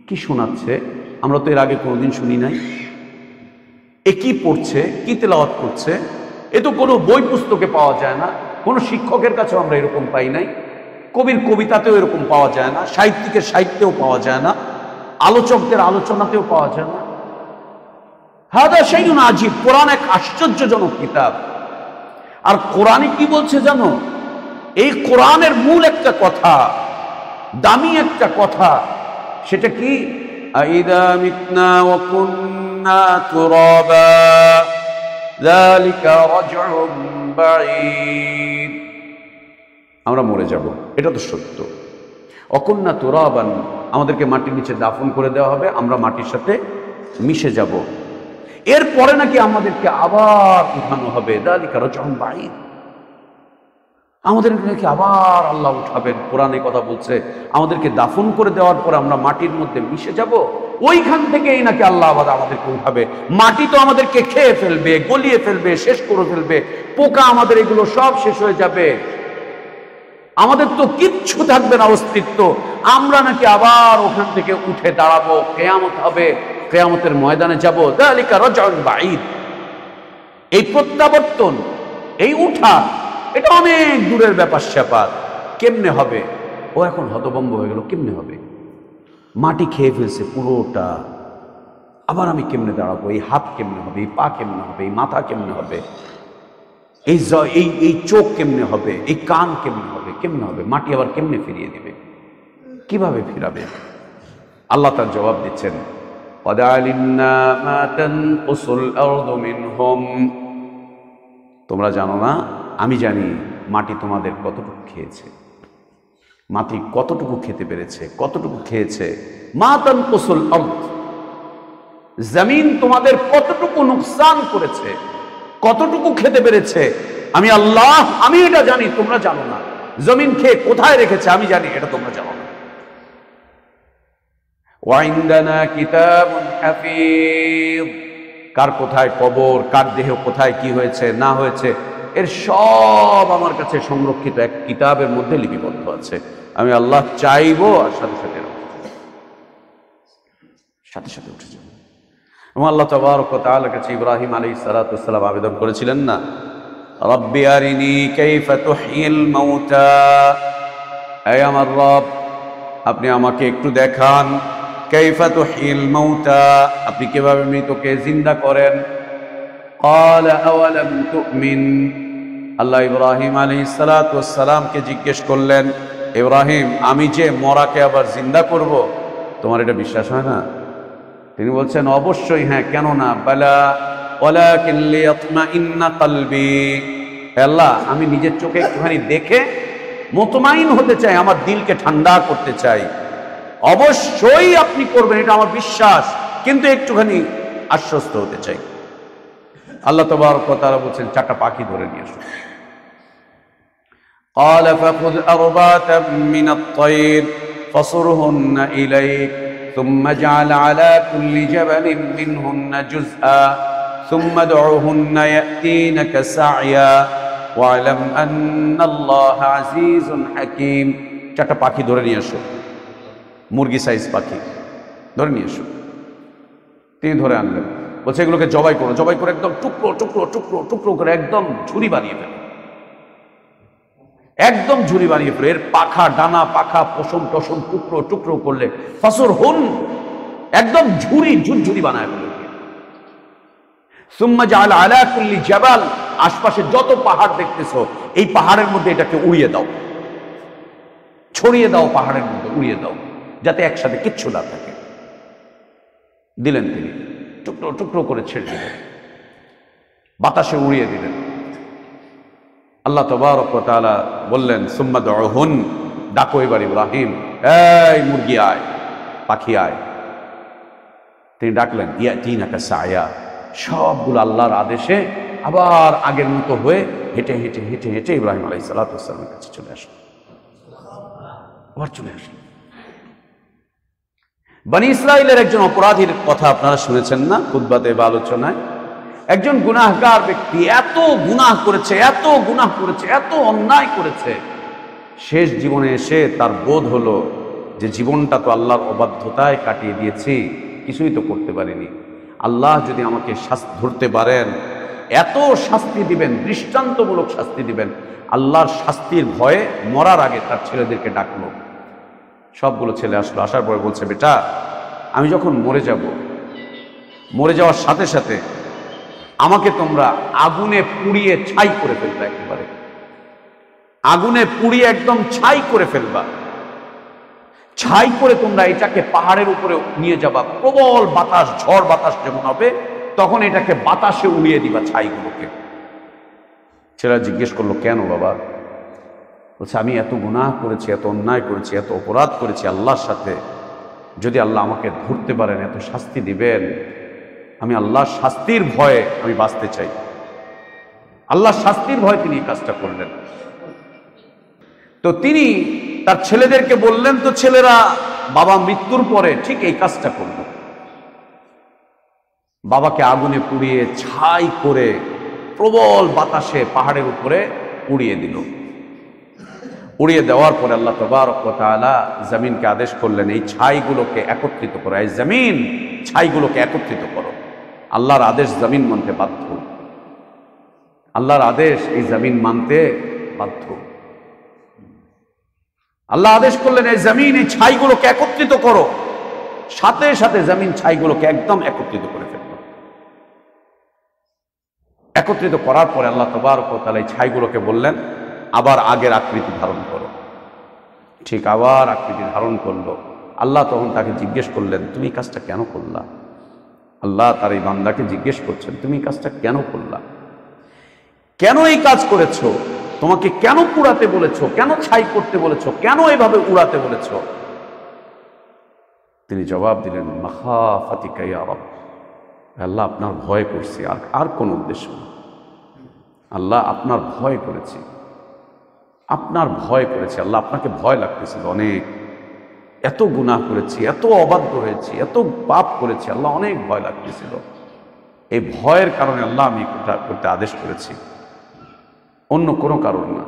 কি শোনাচ্ছে? আমরা তো এর আগে কোনোদিন শুনি নাই। এ কি পড়ছে, কি তেলাওয়াত করছে? এ তো কোনো বই পুস্তকে পাওয়া যায় না, কোনো শিক্ষকের কাছেও আমরা এরকম পাই নাই, কবির কবিতাতেও এরকম পাওয়া যায় না, সাহিত্যিকের সাহিত্যেও পাওয়া যায় না, আলোচকদের আলোচনাতেও পাওয়া যায় না। হাদা শাইউন আজীব। কোরআন এক আশ্চর্যজনক কিতাব। আর কোরআনে কি বলছে জানো? এই কোরআনের মূল একটা কথা, দামি একটা কথা, সেটা কি? আইদা মিতনা ওয়া কুন্না তুরাবা যালিকা রাজউন বাঈদ। আমরা মরে যাব, এটা তো সত্য। অকুন্না তুরাবান, আমাদেরকে মাটির নিচে দাফন করে দেওয়া হবে, আমরা মাটির সাথে মিশে যাব, এরপরে নাকি আমাদেরকে আবার উঠানো হবে। যালিকা রাজউন বাঈদ, আমাদেরকে নাকি আবার আল্লাহ উঠাবেন। কোরআনে কথা বলছে আমাদেরকে দাফন করে দেওয়ার পর আমরা মাটির মধ্যে মিশে যাব, ওইখান থেকেই নাকি আল্লাহ আবার আমাদেরকে উঠাবে। মাটি তো আমাদেরকে খেয়ে ফেলবে, গলিয়ে ফেলবে, শেষ করে ফেলবে, পোকা আমাদের এগুলো সব শেষ হয়ে যাবে, আমাদের তো কিচ্ছু থাকবে না অস্তিত্ব। আমরা নাকি আবার ওখান থেকে উঠে দাঁড়াবো, কিয়ামত হবে, কিয়ামতের ময়দানে যাব। যালিকা রাজউন বাঈদ। এই প্রত্যাবর্তন, এই উঠা, এটা অনেক দূরের ব্যাপার স্যাপার। কেমনে হবে? ও এখন হতভম্ব হয়ে গেল, কেমনে হবে? মাটি খেয়ে ফেলছে পুরোটা, আবার আমি কেমনে দাঁড়াবো? এই হাত কেমনে হবে? এই পা কেমনে হবে? এই মাথা কেমনে হবে? এই এই এই চোখ কেমনে হবে, এই কান কেমনে হবে, কেমনে হবে, মাটি আবার কেমনে ফিরিয়ে দিবে, কিভাবে ফিরাবে? আল্লাহ তার জবাব দিচ্ছেন, قد علمنا ما تنقص الأرض منهم। তোমরা জানো না, আমি জানি মাটি তোমাদের কতটুকু খেয়েছে, মাটি কতটুকু খেতে পেরেছে, কতটুকু খেয়েছে। মা তানকুসুল আরদ, জমিন তোমাদের কতটুকু নুকসান করেছে, কতটুকু খেতে পেরেছে, আমি আল্লাহ, আমি এটা জানি, তোমরা জানো না। জমিন খেয়ে কোথায় রেখেছে আমি জানি, এটা তোমরা জানো না। ওয়াইন্দানা কিতাবুন হাফিজ, কার কোথায় কবর, কার দেহ কোথায় কি হয়েছে না হয়েছে, এর সব আমার কাছে সংরক্ষিত এক কিতাবের মধ্যে লিপিবদ্ধ আছে। আমি আল্লাহ চাইবো আর সাথে সাথে উঠে যাবে। এবং আল্লাহ তাবারক ওয়া তাআলার কাছে ইব্রাহিম আলাইহিস সালাতু ওয়াস সালাম আবেদন করেছিলেন না, রব্বি আরিনি কাইফা তুহয়িল মাউতা, হে আমার রব, আপনি আমাকে একটু দেখান, কাইফা তুহয়িল মাউতা, আপনি কিভাবে মৃতকে জিন্দা করেন। ক্বালা আওয়ালাম তুমিন, আল্লাহ ইব্রাহিম আলাইহিস সালাতু ওয়াস সালামকে জিজ্ঞেস করলেন, ইব্রাহিম, আমি যে মরাকে আবার জিন্দা করব, তোমার এটা বিশ্বাস হয় না? তিনি বলছেন, অবশ্যই হ্যাঁ, কেন না, বালা ওয়ালাকিন লিয়াতমাইন্না কলবি, আল্লাহ, আমি নিজের চোখে একটুখানি দেখে মুতমাইন হতে চাই, আমার দিলকে ঠান্ডা করতে চাই। অবশ্যই আপনি করবেন, এটা আমার বিশ্বাস, কিন্তু একটুখানি আশ্বস্ত হতে চাই। আল্লাহ তাবারক ওয়া তাআলা বলছেন, চারটা পাখি ধরে নিয়ে আসো। قال فخذ أربعة من الطير فصرهن إليك ثم اجعل على كل جبل منهن جزءا ثم ادعهن يأتينك سعيا واعلم أن الله عزيز حكيم। চারটা পাখি ধরে নিয়ে আসো, মুরগি সাইজ পাখি ধরে নিয়ে এসো। তিনি ধরে আনলেন, বলছে এগুলোকে জবাই করো, জবাই করে একদম টুকরো টুকরো টুকরো টুকরো করে একদম ঝুরি বানিয়ে ফেলো, একদম ঝুরি বানিয়ে ফেলো। এর পাখা, ডানা, পাখা, পশম টসম টুকরো টুকরো করলে ফসর হুন, একদম ঝুরি ঝুরঝুরি বানায় ফেলো। সুম্মা জাআল আলা কুল্লি জাবাল, আশপাশে যত পাহাড় দেখতেছো এই পাহাড়ের মধ্যে এটাকে উড়িয়ে দাও, ছড়িয়ে দাও, পাহাড়ের মধ্যে উড়িয়ে দাও, যাতে একসাথে কিচ্ছু না থাকে। দিলেন তিনি, টুকরো টুকরো করে ছেড়ে দিলেন, বাতাসে উড়িয়ে দিলেন। আল্লাহ তাবারক ওয়া তাআলা বললেন, সুম্মা দুহুন, ডাকো এবার ইব্রাহিম, এই মুরগি আয়, পাখি আয়। তিনি ডাকলেন, ইয়াতিনাকা সায়া, সবগুলো আল্লাহর আদেশে আবার আগের মতো হয়ে হেঁটে হেঁটে হেঁটে হেঁটে ইব্রাহিম আলাইহিস সালাতু ওয়াস সালামের কাছে চলে আসলেন, আবার চলে আসলেন। বনি ইসরাইলের একজন অপরাধীর কথা আপনারা শুনেছেন না খুতবাতে বা আলোচনায়? একজন গুনাহগার ব্যক্তি এত গুনাহ করেছে, এত গুনাহ করেছে, এত অন্যায় করেছে, শেষ জীবনে এসে তার বোধ হলো যে জীবনটা তো আল্লাহর অবাধ্যতায় কাটিয়ে দিয়েছি, কিছুই তো করতে পারিনি। আল্লাহ যদি আমাকে ধরতে পারেন, এত শাস্তি দিবেন, দৃষ্টান্তমূলক শাস্তি দিবেন। আল্লাহর শাস্তির ভয়ে মরার আগে তার ছেলেদেরকে ডাকলো, সবগুলো ছেলে আসলো। আসার পরে বলছে, বেটা, আমি যখন মরে যাব, মরে যাওয়ার সাথে সাথে আমাকে তোমরা আগুনে পুড়িয়ে ছাই করে ফেলবা, একেবারে আগুনে পুড়িয়ে একদম ছাই করে ফেলবা। ছাই করে তোমরা এটাকে পাহাড়ের উপরে নিয়ে যাবা, প্রবল বাতাস, ঝড় বাতাস যেমন হবে, তখন এটাকে বাতাসে উড়িয়ে দিবা ছাইগুলোকে। ছেলেরা জিজ্ঞেস করলো, কেন বাবা? বলছে, আমি এত গুনাহ করেছি, এত অন্যায় করেছি, এত অপরাধ করেছি আল্লাহর সাথে, যদি আল্লাহ আমাকে ধরতে পারেন, এত শাস্তি দিবেন, আমি আল্লাহর শাস্তির ভয়ে আমি বাঁচতে চাই। আল্লাহর শাস্তির ভয়ে তিনি এই কাজটা করলেন। তো তিনি তার ছেলেদেরকে বললেন, তো ছেলেরা বাবা মৃত্যুর পরে ঠিক এই কাজটা করল, বাবাকে আগুনে পুড়িয়ে ছাই করে প্রবল বাতাসে পাহাড়ের উপরে উড়িয়ে দিল। উড়িয়ে দেওয়ার পরে আল্লাহ তাবারক ওয়া তাআলা জমিনকে আদেশ করলেন, এই ছাইগুলোকে একত্রিত করো, এই জমিন ছাইগুলোকে একত্রিত করো। আল্লাহর আদেশ জমিন মানতে বাধ্য, আল্লাহর আদেশ এই জমিন মানতে বাধ্য। আল্লাহ আদেশ করলেন, এই জমিন এই ছাইগুলোকে একত্রিত করো। সাথে সাথে জমিন ছাইগুলোকে একদম একত্রিত করে ফেলল। একত্রিত করার পরে আল্লাহ তাবারক ওয়া তাআলা এই ছাইগুলোকে বললেন, আবার আগের আকৃতি ধারণ করো। ঠিক আবার আকৃতি ধারণ করলো। আল্লাহ তখন তাকে জিজ্ঞেস করলেন, তুমি এই কাজটা কেন করলা? আল্লাহ তার এই বান্দাকে জিজ্ঞেস করছেন, তুমি এই কাজটা কেন করলা? কেন এই কাজ করেছো? তোমাকে কেন পুড়াতে বলেছো? কেন ছাই করতে বলেছো? কেন এভাবে উড়াতে বলেছো? তিনি জবাব দিলেন, মাখাফাতিকা ইয়া রব, আল্লাহ আপনার ভয় করছি, আর কোন উদ্দেশ্য না। আল্লাহ আপনার ভয় করেছি, আপনার ভয় করেছি। আল্লাহ আপনাকে ভয় লাগতেছিল অনেক, এত গুনাহ করেছি, এত অবাধ্য হয়েছি, এত পাপ করেছি, আল্লাহ অনেক ভয় লাগতেছিল। এই ভয়ের কারণে আল্লাহ আমি এটা করতে আদেশ করেছি, অন্য কোনো কারণ না।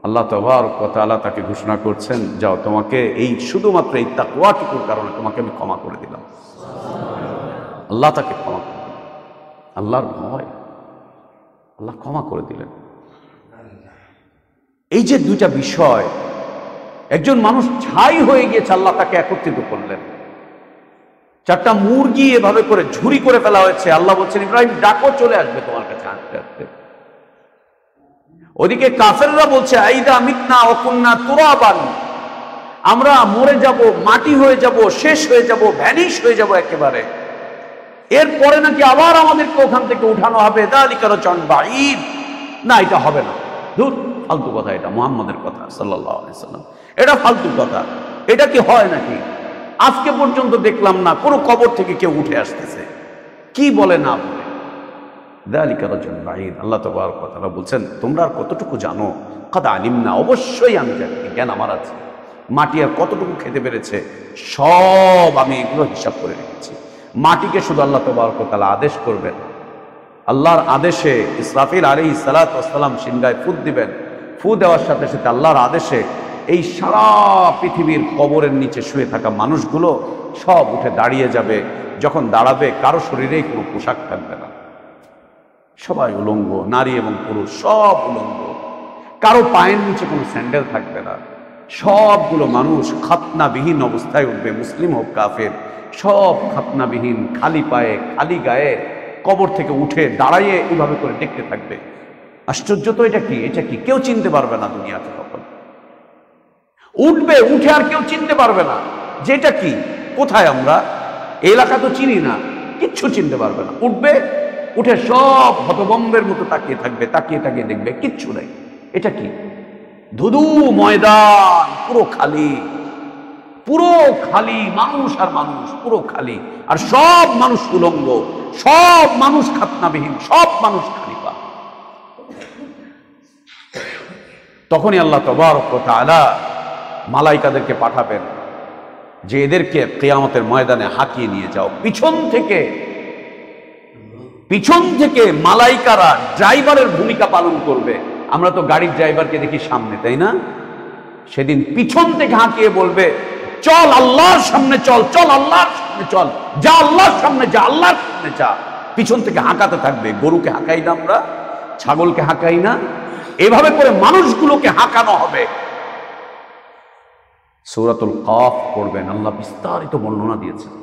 আল্লাহ তাবারক ওয়া তাআলা তাকে ঘোষণা করছেন, যাও, তোমাকে এই শুধুমাত্র এই তাকওয়াটুকুর কারণে তোমাকে আমি ক্ষমা করে দিলাম। আল্লাহ তাকে ক্ষমা করে দিলেন, আল্লাহর ভয়, আল্লাহ ক্ষমা করে দিলেন। এই যে দুইটা বিষয়, একজন মানুষ ছাই হয়ে গিয়েছে, আল্লাহ তাকে একত্রিত করলেন। চারটা মুরগি এভাবে করে ঝুরি করে ফেলা হয়েছে, আল্লাহ বলছেন, ইব্রাহিম ডাকো, চলে আসবে তোমার কাছে হাঁটতে হাঁটতে। ওদিকে কাফেররা বলছে, আইদা মিতনা ওয়া কুননা তুরাবান, আমরা মরে যাব, মাটি হয়ে যাব, শেষ হয়ে যাব, ভ্যানিশ হয়ে যাব একেবারে, এরপরে নাকি আবার আমাদেরকে ওখান থেকে উঠানো হবে। যালিকা রাজউন বাঈদ, না এটা হবে না, ধুর, ফালতু কথা, এটা মুহাম্মদের কথা সাল্লাল্লাহু আলাইহি সাল্লাম, এটা ফালতু কথা, এটা কি হয় নাকি? আজকে পর্যন্ত দেখলাম না কোনো কবর থেকে কেউ উঠে আসতেছে, কি বলে না বলে। যালিকা রাজউন বাঈদ, আল্লাহ তাবারক ওয়া তাআলা বলছেন, তোমরা আর কতটুকু জানো? কাদ আলিমনা, অবশ্যই আমি জানি, জ্ঞান আমার আছে। মাটি আর কতটুকু খেতে পেরেছে সব আমি এগুলো হিসাব করে রেখেছি। মাটিকে শুধু আল্লাহ তাবারক ওয়া তাআলা আদেশ করবেন, আল্লাহর আদেশে ইসরাফিল আলাইহিস সালাতু ওয়াস সালাম সিংহায় ফু দিবেন, ফু দেওয়ার সাথে সাথে আল্লাহর আদেশে এই সারা পৃথিবীর কবরের নিচে শুয়ে থাকা মানুষগুলো সব উঠে দাঁড়িয়ে যাবে। যখন দাঁড়াবে, কারো শরীরেই কোনো পোশাক থাকবে না, সবাই উলঙ্গ, নারী এবং পুরুষ সব উলঙ্গ, কারো পায়ের নিচে কোনো স্যান্ডেল থাকবে না। সবগুলো মানুষ খাতনাবিহীন অবস্থায় উঠবে, মুসলিম হোক কাফের, সব খাতনাবিহীন, খালি পায়ে, খালি গায়ে কবর থেকে উঠে দাঁড়াইয়ে এইভাবে করে দেখতে থাকবে। আশ্চর্য তো, এটা কি, এটা কি কেউ চিনতে পারবে না দুনিয়াতে। তখন উঠবে, উঠে আর কেউ চিনতে পারবে না যে এটা কি, কোথায় আমরা, এই এলাকা তো চিনি না, কিচ্ছু চিনতে পারবে না। উঠবে, উঠে সব হতভম্বের মতো তাকিয়ে থাকবে, তাকিয়ে তাকিয়ে দেখবে কিচ্ছু নাই, এটা কি, ধুধু ময়দান, পুরো খালি, পুরো খালি, মানুষ আর মানুষ, পুরো খালি, আর সব মানুষ উলঙ্গ, সব মানুষ খাতনাবিহীন, সব মানুষ খালি পা। তখনই আল্লাহ তাবারক ওয়া তাআলা মালাইকাদেরকে পাঠাবেন যে এদেরকে কিয়ামতের ময়দানে হাঁকিয়ে নিয়ে যাও। পিছন থেকে মালাইকারা ড্রাইভারের ভূমিকা পালন করবে। আমরা তো গাড়ির ড্রাইভারকে দেখি সামনে, তাই না? সেদিন পিছন থেকে হাঁকিয়ে বলবে, চল আল্লাহর সামনে চল, চল আল্লাহর সামনে চল, যা আল্লাহর সামনে যা, আল্লাহর সামনে যা। পিছন থেকে হাঁকাতে থাকবে। গরুকে হাঁকাই না আমরা, ছাগলকে হাঁকাই না, এভাবে করে মানুষগুলোকে হাঁকানো হবে। সূরাতুল কাফ পড়বেন, আল্লাহ বিস্তারিত বর্ণনা দিয়েছেন।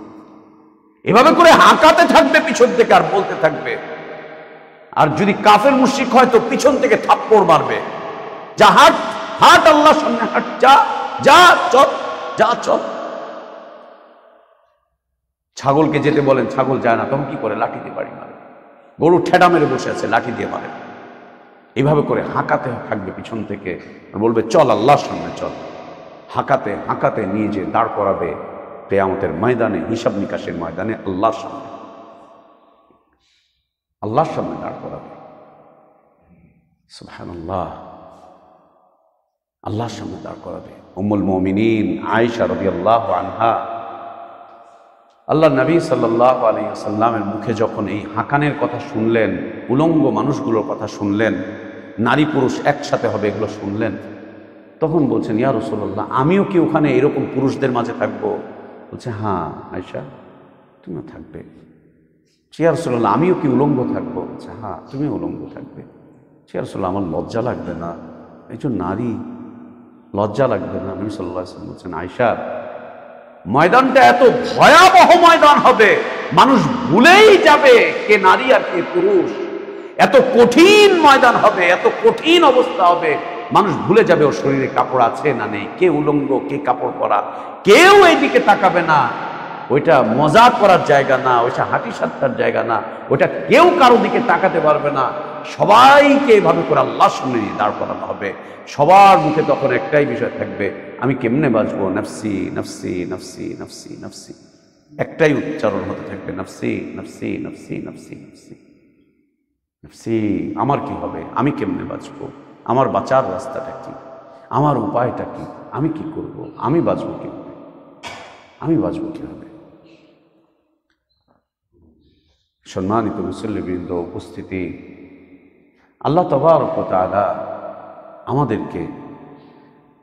এভাবে করে হাঁকাতে থাকবে পিছন থেকে, আর বলতে থাকবে। আর যদি কাফের মুশরিক হয় তো পিছন থেকে থাপ্পড় মারবে, যা হাট, হাট আল্লাহর সামনে হাট, যা যা, চল যা, চল। ছাগলকে যেতে বলেন, ছাগল যায় না, তখন কি করে? লাঠি দিয়ে বাড়ি মারে। গরু ঠেডা মেরে বসে আছে, লাঠি দিয়ে মারে। এইভাবে করে হাঁকাতে থাকবে পিছন থেকে, বলবে চল আল্লাহর সামনে চল। হাঁকাতে হাঁকাতে নিয়ে যে দাঁড় করাবে কিয়ামতের ময়দানে, হিসাব নিকাশের ময়দানে, আল্লাহর সামনে, আল্লাহর সামনে দাঁড় করাবে। সুবহানাল্লাহ, আল্লাহর সামনে দাঁড় করাবে। উম্মুল মুমিনিন আয়েশা রাদিয়াল্লাহু আনহা, আল্লাহ নবী সাল্লাল্লাহু আলাইহি ওয়াসাল্লামের মুখে যখন এই হাঁকানের কথা শুনলেন, উলঙ্গ মানুষগুলোর কথা শুনলেন, নারী পুরুষ একসাথে হবে এগুলো শুনলেন, তখন বলছেন, ইয়া রাসূলুল্লাহ, আমিও কি ওখানে এরকম পুরুষদের মাঝে থাকবো? বলছে, হ্যাঁ আয়েশা, তুমিও থাকবে। ইয়া রাসূলুল্লাহ, আমিও কি উলঙ্গ থাকবো? বলছে, হ্যাঁ তুমি উলঙ্গ থাকবে। ইয়া রাসূলুল্লাহ, আমার লজ্জা লাগবে না? একজন নারী, লজ্জা লাগবে না? নবী সাল্লাল্লাহু আলাইহি ওয়াসাল্লাম বলছেন, আয়েশা, ময়দানটা এত ভয়াবহ ময়দান হবে, মানুষ ভুলেই যাবে কে নারী আর কে পুরুষ। এত কঠিন ময়দান হবে, এত কঠিন অবস্থা হবে, মানুষ ভুলে যাবে ওর শরীরে কাপড় আছে না নেই, কে উলঙ্গ কে কাপড় পরা, কেউ এইদিকে তাকাবে না। ওইটা মজা করার জায়গা না, ওইটা হাঁটি সাত্তার জায়গা না, ওইটা কেউ কারো দিকে তাকাতে পারবে না। সবাইকে এভাবে করে আল্লাহর সামনে দাঁড় করানো হবে। সবার মুখে তখন একটাই বিষয় থাকবে, আমি কেমনে বাঁচবো, নফসি নফসি নফসি নফসি নফসি, একটাই উচ্চারণ হতে থাকবে, নফসি নফসি নফসি নফসি নফসি নফসি। আমার কি হবে, আমি কেমনে বাঁচবো, আমার বাঁচার রাস্তাটা কি, আমার উপায়টা কি, আমি কি করব, আমি বাঁচবো কিভাবে, আমি বাঁচবো কিভাবে। সম্মানিত মুসল্লিবৃন্দ, উপস্থিতি, আল্লাহ তাবারক ওয়া তাআলা আমাদেরকে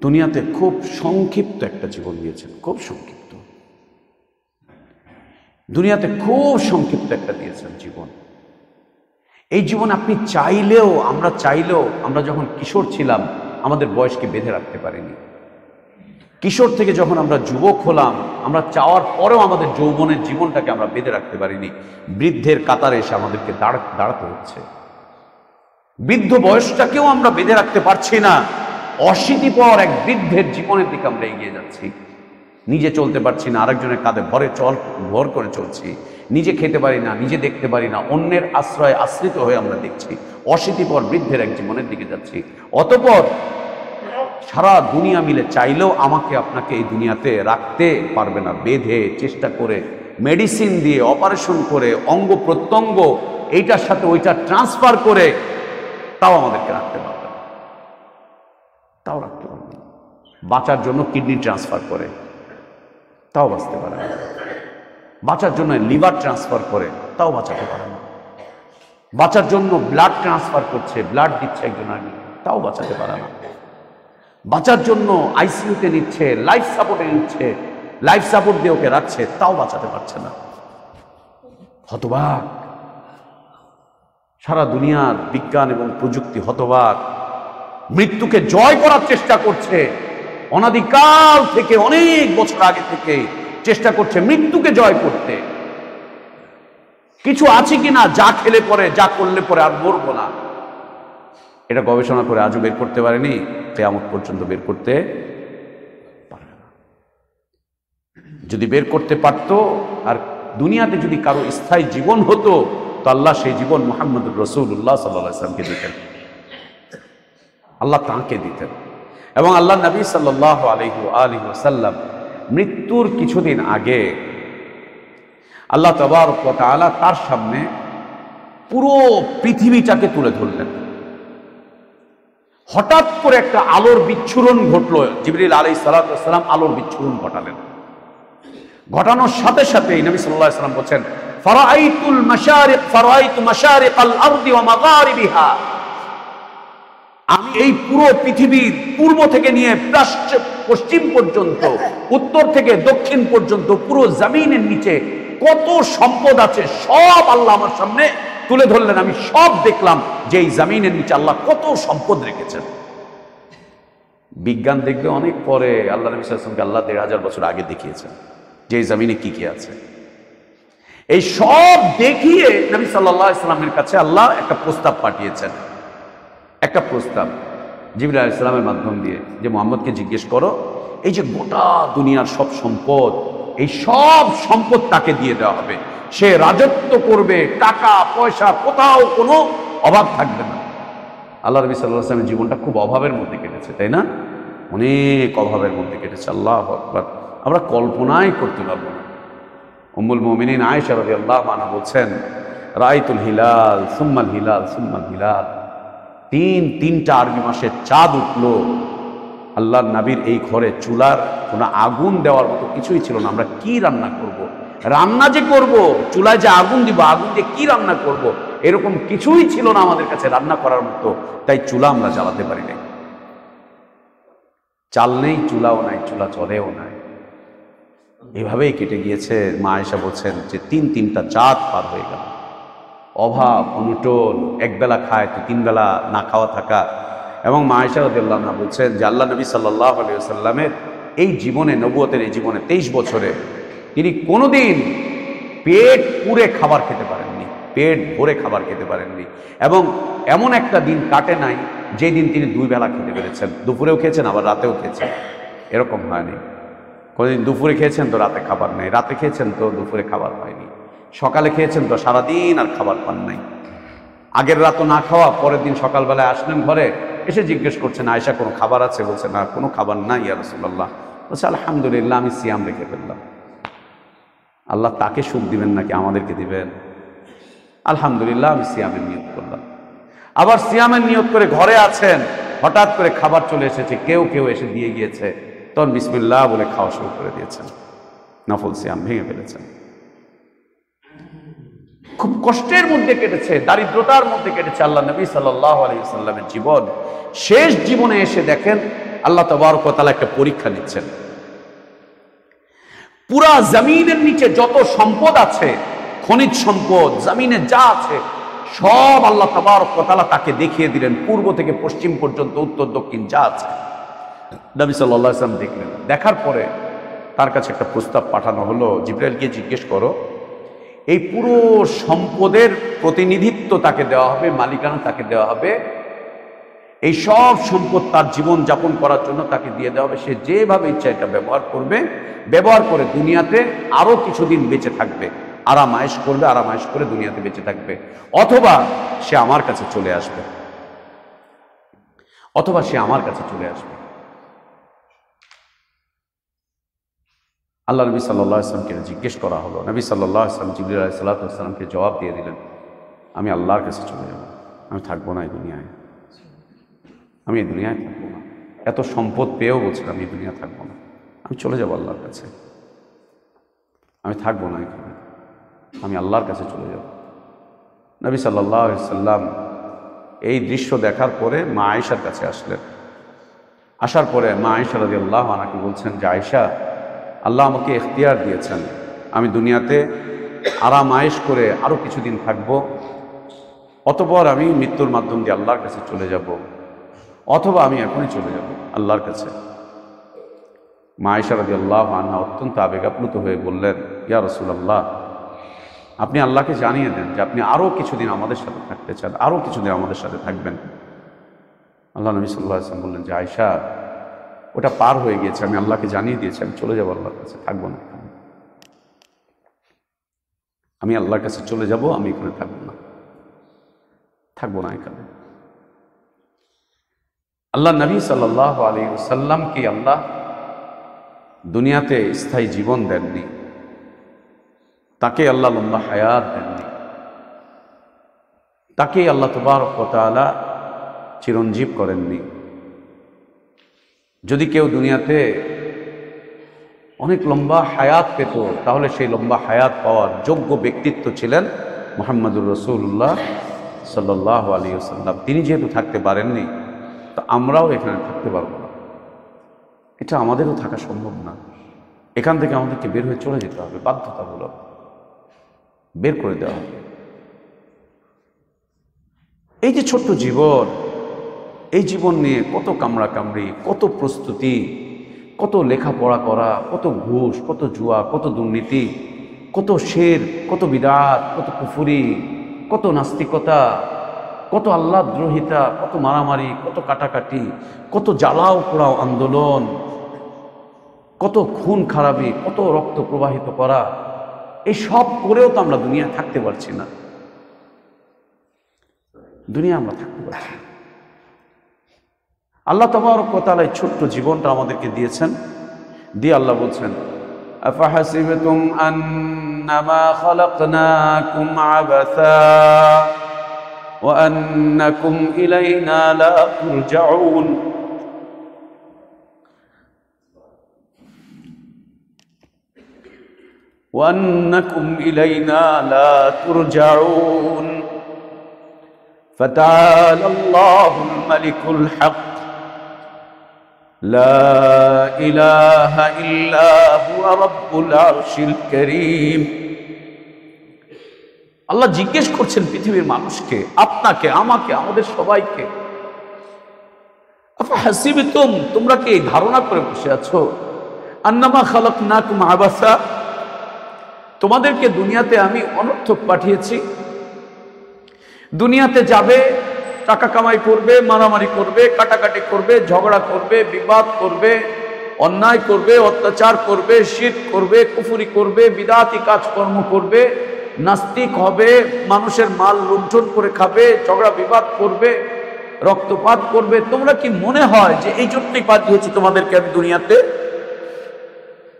দুনিয়াতে খুব সংক্ষিপ্ত একটা জীবন দিয়েছেন, খুব সংক্ষিপ্ত, দুনিয়াতে খুব সংক্ষিপ্ত একটা দিয়েছেন জীবন। এই জীবন আপনি চাইলেও, আমরা যখন কিশোর ছিলাম আমাদের বয়সকে বেঁধে রাখতে পারিনি। কিশোর থেকে যখন আমরা যুবক হলাম, আমরা চাওয়ার পরেও আমাদের যৌবনের জীবনটাকে আমরা বেঁধে রাখতে পারিনি। বৃদ্ধের কাতারে এসে আমাদেরকে দাঁড়াতে হচ্ছে। বৃদ্ধ বয়সটাকেও আমরা বেঁধে রাখতে পারছি না। অশীতিপর এক বৃদ্ধের জীবনের দিকে আমরা এগিয়ে যাচ্ছি। নিজে চলতে পারছি না, আরেকজনের কাঁধে ভর করে চলছি। নিজে খেতে পারি না, নিজে দেখতে পারি না, অন্যের আশ্রয়ে আশ্রিত হয়ে আমরা দেখছি। অশীতিপর বৃদ্ধের এক জীবনের দিকে যাচ্ছি। অতঃপর সারা দুনিয়া মিলে চাইলেও আমাকে আপনাকে এই দুনিয়াতে রাখতে পারবে না। বেঁধে, চেষ্টা করে, মেডিসিন দিয়ে, অপারেশন করে, অঙ্গ প্রত্যঙ্গ এইটার সাথে ওইটা ট্রান্সফার করে তাও আমাদেরকে রাখতে পারবে না, তাও রাখতে পারবে না। বাঁচার জন্য কিডনি ট্রান্সফার করে, তাও বাঁচতে পারে না। বাঁচার জন্য লিভার ট্রান্সফার করে, তাও বাঁচাতে পারে না। বাঁচার জন্য ব্লাড ট্রান্সফার করছে, ব্লাড দিচ্ছে একজন আগে, তাও বাঁচাতে পারে না। বাঁচার জন্য আইসিইউতে নিচ্ছে, লাইফ সাপোর্টে নিচ্ছে, লাইফ সাপোর্ট দিয়ে ওকে রাখছে, তাও বাঁচাতে পারছে না। হতবাক সারা দুনিয়ার বিজ্ঞান এবং প্রযুক্তি, হতবাক। মৃত্যুকে জয় করার চেষ্টা করছে, অনাদিকাল থেকে, অনেক বছর আগে থেকে চেষ্টা করছে মৃত্যুকে জয় করতে। কিছু আছে কিনা যা খেলে পরে, যা করলে পরে আর মরবো না, এটা গবেষণা করে আজও বের করতে পারেনি, কিয়ামত পর্যন্ত বের করতে পারবে না। যদি বের করতে পারতো, আর দুনিয়াতে যদি কারো স্থায়ী জীবন হতো, তো আল্লাহ সেই জীবন মুহাম্মদুর রাসূলুল্লাহ সাল্লাল্লাহু আলাইহি ওয়াসাল্লামকে দিতেন, আল্লাহ তাঁকে দিতেন। এবং আল্লাহ নবী সাল্লাল্লাহু আলাইহি ওয়াসাল্লাম মৃত্যুর কিছুদিন আগে আল্লাহ তাবারক ওয়া তাআলা তার সামনে পুরো পৃথিবীটাকে তুলে ধরলেন। হঠাৎ করে একটা আলোর বিচ্ছুরণ ঘটলো, জিবরিল আলাইহিস সালাতু ওয়াস সালাম আলোর বিচ্ছুরণ ঘটালেন। ঘটানোর সাথে সাথে নবী সাল্লাল্লাহু আলাইহি ওয়াসাল্লাম বলেন, ফারাআইতু মাশারিকাল আরদি ওয়া মাগারিবিহা, আমি এই পুরো পৃথিবীর পূর্ব থেকে নিয়ে পশ্চিম পর্যন্ত, উত্তর থেকে দক্ষিণ পর্যন্ত পুরো জমিনের নিচে কত সম্পদ আছে সব আল্লাহ আমার সামনে তুলে ধরলেন। আমি সব দেখলাম যে এই জমিনের নিচে আল্লাহ কত সম্পদ রেখেছেন। বিজ্ঞান দেখবে অনেক পরে, আল্লাহ নবী সাল্লাল্লাহু আলাইহি ওয়াসাল্লামকে আল্লাহ ১৫০০ বছর আগে দেখিয়েছেন যে এই জমিনে কি কি আছে। এই সব দেখিয়ে নবী সাল্লাল্লাহু আলাইহি ওয়াসাল্লামের কাছে আল্লাহ একটা প্রস্তাব পাঠিয়েছেন। একটা প্রস্তাব জিবরিল আলাইহিস সালামের মাধ্যম দিয়ে, যে মুহাম্মদকে জিজ্ঞেস করো, এই যে গোটা দুনিয়ার সব সম্পদ, এই সব সম্পদ তাকে দিয়ে দেওয়া হবে, সে রাজত্ব করবে, টাকা পয়সা কোথাও কোনো অভাব থাকবে না। আল্লাহ নবী সাল্লাল্লাহু আলাইহি ওয়াসাল্লামের জীবনটা খুব অভাবের মধ্যে কেটেছে, তাই না? অনেক অভাবের মধ্যে কেটেছে। আল্লাহু আকবার, আমরা কল্পনাই করতে পারবো না। উম্মুল মুমিনিন আয়েশা রাদিয়াল্লাহু আনহা বলছেন, রাআইতুল হিলাল সুম্মাল হিলাল সুম্মাল হিলাল, তিনটা আরবি মাসের চাঁদ উঠলো। আল্লাহর নবীর এই ঘরে চুলার কোনো আগুন দেওয়ার মতো কিছুই ছিল না। আমরা কি রান্না করব, রান্না যে করব, চুলায় যে আগুন দিব, আগুন দিয়ে কি রান্না করব, এরকম কিছুই ছিল না আমাদের কাছে রান্না করার মতো। তাই চুলা আমরা জ্বালাতে পারি না। চাল নেই, চুলাও নাই, চুলা চলেও নাই। এভাবেই কেটে গিয়েছে। মা আয়েশা বলছেন যে তিনটা চাঁদ পার হয়ে গেল। অভাব, অনটন, একবেলা খায় তো 3 বেলা না খাওয়া থাকা। এবং মা আয়েশা রাদিয়াল্লাহু আনহা বলছেন যে আল্লাহ নবী সাল্লাল্লাহু আলাইহি ওয়াসাল্লামের এই জীবনে, নবুয়তের এই জীবনে 23 বছরে তিনি কোনোদিন পেট পুরে খাবার খেতে পারেননি। পেট ভরে খাবার খেতে পারেননি। এবং এমন একটা দিন কাটে নাই যেই দিন তিনি 2 বেলা খেতে পেরেছেন। দুপুরেও খেয়েছেন, আবার রাতেও খেয়েছেন, এরকম হয়নি। কোনোদিন দুপুরে খেয়েছেন তো রাতে খাবার নেই, রাতে খেয়েছেন তো দুপুরে খাবার হয়নি, সকালে খেয়েছেন তো সারাদিন আর খাবার পান নাই। আগের রাতও না খাওয়া, পরের দিন সকালবেলায় আসলেন ঘরে, এসে জিজ্ঞেস করছেন আয়েশা কোনো খাবার আছে? বলছে না, কোনো খাবার নাই ইয়া রাসূলুল্লাহ। বলছে আলহামদুলিল্লাহ, আমি সিয়াম রেখে ফেললাম। আল্লাহ তাকে সুখ দিবেন নাকি আমাদেরকে দিবেন? আলহামদুলিল্লাহ, আমি সিয়ামের নিয়ত করলাম। আবার সিয়ামের নিয়ত করে ঘরে আছেন, হঠাৎ করে খাবার চলে এসেছে, কেউ কেউ এসে দিয়ে গিয়েছে, তখন বিসমিল্লাহ বলে খাওয়া শুরু করে দিয়েছেন, নফল সিয়াম ভেঙে ফেলেছেন। খুব কষ্টের মধ্যে কেটেছে, দারিদ্রতার মধ্যে কেটেছে আল্লাহ নবী সাল্লাল্লাহু আলাইহি ওয়াসাল্লামের জীবন। শেষ জীবনে এসে দেখেন আল্লাহ তাবারক ওয়া তাআলা একটা পরীক্ষা নিচ্ছেন। পুরা জমিনের নিচে যত সম্পদ আছে, খনিজ সম্পদ, জমিনে যা আছে সব আল্লাহ তাবারক ওয়া তাআলা তাকে দেখিয়ে দিলেন, পূর্ব থেকে পশ্চিম পর্যন্ত, উত্তর দক্ষিণ যা আছে। নবী সাল্লাল্লাহু আলাইহি ওয়াসাল্লাম দেখলেন। দেখার পরে তার কাছে একটা প্রস্তাব পাঠানো হলো, জিবরাইলকে জিজ্ঞেস করো, এই পুরো সম্পদের প্রতিনিধিত্ব তাকে দেওয়া হবে, মালিকানা তাকে দেওয়া হবে, এই সব সম্পদ তার জীবন যাপন করার জন্য তাকে দিয়ে দেওয়া হবে। সে যেভাবে ইচ্ছা এটা ব্যবহার করবে, ব্যবহার করে দুনিয়াতে আরো কিছুদিন বেঁচে থাকবে, আরাম আয়েশ করবে, আরাম আয়েশ করে দুনিয়াতে বেঁচে থাকবে, অথবা সে আমার কাছে চলে আসবে, অথবা সে আমার কাছে চলে আসবে। আল্লাহ নবী সাল্লাল্লাহু আলাইহি ওয়াসাল্লামকে জিজ্ঞেস করা হলো। নবী সাল্লাল্লাহু আলাইহি ওয়াসাল্লাম জিবরিল আলাইহিস সালাতু ওয়াস সালামকে জবাব দিয়ে দিলেন, আমি আল্লাহর কাছে চলে যাব, আমি থাকবো না এই দুনিয়ায়, আমি এই দুনিয়ায় থাকবো না। এত সম্পদ পেয়েও বলছিলাম এই দুনিয়া থাকবো না, আমি চলে যাব আল্লাহর কাছে, আমি থাকবো না এখানে, আমি আল্লাহর কাছে চলে যাব। নবী সাল্লাল্লাহু আলাইহি ওয়াসাল্লাম এই দৃশ্য দেখার পরে মা আয়েশার কাছে আসলেন। আসার পরে মা আয়েশা রাদিয়াল্লাহু আনহা বলছেন যে আয়েশা, আল্লাহ আমাকে ইখতিয়ার দিয়েছেন, আমি দুনিয়াতে আরাম আয়েশ করে আরো কিছুদিন থাকবো, অতঃপর আমি মৃত্যুর মাধ্যম দিয়ে আল্লাহর কাছে চলে যাব, অথবা আমি এখনই চলে যাব আল্লাহর কাছে। মা আয়েশা রাদিয়াল্লাহু আনহা অত্যন্ত আবেগাপ্লুত হয়ে বললেন, ইয়া রাসূলুল্লাহ, আপনি আল্লাহকে জানিয়ে দেন যে আপনি আরো কিছুদিন আমাদের সাথে থাকতে চান, আরো কিছুদিন আমাদের সাথে থাকবেন। আল্লাহ নবী সাল্লাল্লাহু আলাইহি ওয়াসাল্লাম বললেন যে আয়েশা, ওটা পার হয়ে গিয়েছে, আমি আল্লাহকে জানিয়ে দিয়েছি, আমি চলে যাবো আল্লাহর কাছে, থাকবো না, আমি আল্লাহর কাছে চলে যাব, আমি এখানে থাকবো না, থাকবো না এখানে। আল্লাহ নবী সাল্লাল্লাহু আলাইহি ওয়াসাল্লামকে আল্লাহ দুনিয়াতে স্থায়ী জীবন দেননি, তাকে আল্লাহ লম্বা হায়াত দেননি, তাকে আল্লাহ তাবারক ওয়া তাআলা চিরঞ্জীব করেননি। যদি কেউ দুনিয়াতে অনেক লম্বা হায়াত পেত, তাহলে সেই লম্বা হায়াত পাওয়ার যোগ্য ব্যক্তিত্ব ছিলেন মুহাম্মদুর রাসূলুল্লাহ সাল্লাল্লাহু আলাইহি ওয়াসাল্লাম। তিনি যেহেতু থাকতে পারেননি, তা আমরাও এখানে থাকতে পারবো না, এটা আমাদেরও থাকা সম্ভব না। এখান থেকে আমাদেরকে বের হয়ে চলে যেতে হবে, বাধ্যতামূলক বের করে দেওয়া হবে। এই যে ছোট্ট জীবন, এই জীবন নিয়ে কত কামড়া কামড়ি, কত প্রস্তুতি, কত লেখাপড়া করা, কত ঘুষ, কত জুয়া, কত দুর্নীতি, কত শিরক, কত বিদআত, কত কুফরি, কত নাস্তিকতা, কত আল্লাহদ্রোহিতা, কত মারামারি, কত কাটাকাটি, কত জ্বালাও পোড়াও আন্দোলন, কত খুন খারাপি, কত রক্ত প্রবাহিত করা, এই সব করেও তো আমরা দুনিয়ায় থাকতে পারছি না, দুনিয়া আমরা থাকতে পারছি না। আল্লাহ তাবারক ওয়া তাআলা এই ছোট্ট জীবনটা আমাদেরকে দিয়েছেন, দিয়ে আল্লাহ বলছেন, আফাহাসিবতুম আন্নামা খালাকনাকুম আবাসা ওয়া আন্নাকুম ইলাইনা লা তুরজাউন। ওয়া আন্নাকুম ইলাইনা লা তুরজাউন ফাতাআলা আল্লাহুল মালিকুল হক লা ইলাহা ইল্লা হুয়া রাব্বুল আরশিল কারীম। আল্লাহ জিজ্ঞেস করছেন পৃথিবীর মানুষকে, আপনাকে, আমাকে, আমাদের সবাইকে, আফাহাসিবতুম, তোমরা কি এই ধারণা করে বসে আছো, আন্নামা খালাকনাকুম আবাসা, তোমাদেরকে দুনিয়াতে আমি অনর্থক পাঠিয়েছি, দুনিয়াতে যাবে, টাকা কামাই করবে, মারামারি করবে, কাটাকাটি করবে, ঝগড়া করবে, বিবাদ করবে, অন্যায় করবে, অত্যাচার করবে, শিরক করবে, কুফরি করবে, বিদআতি কাজকর্ম করবে, নাস্তিক হবে, মানুষের মাল লুণ্ঠন করে খাবে, ঝগড়া বিবাদ করবে, রক্তপাত করবে। তোমরা কি মনে হয় যে এই জন্যই পাঠিয়েছি তোমাদেরকে আমি দুনিয়াতে?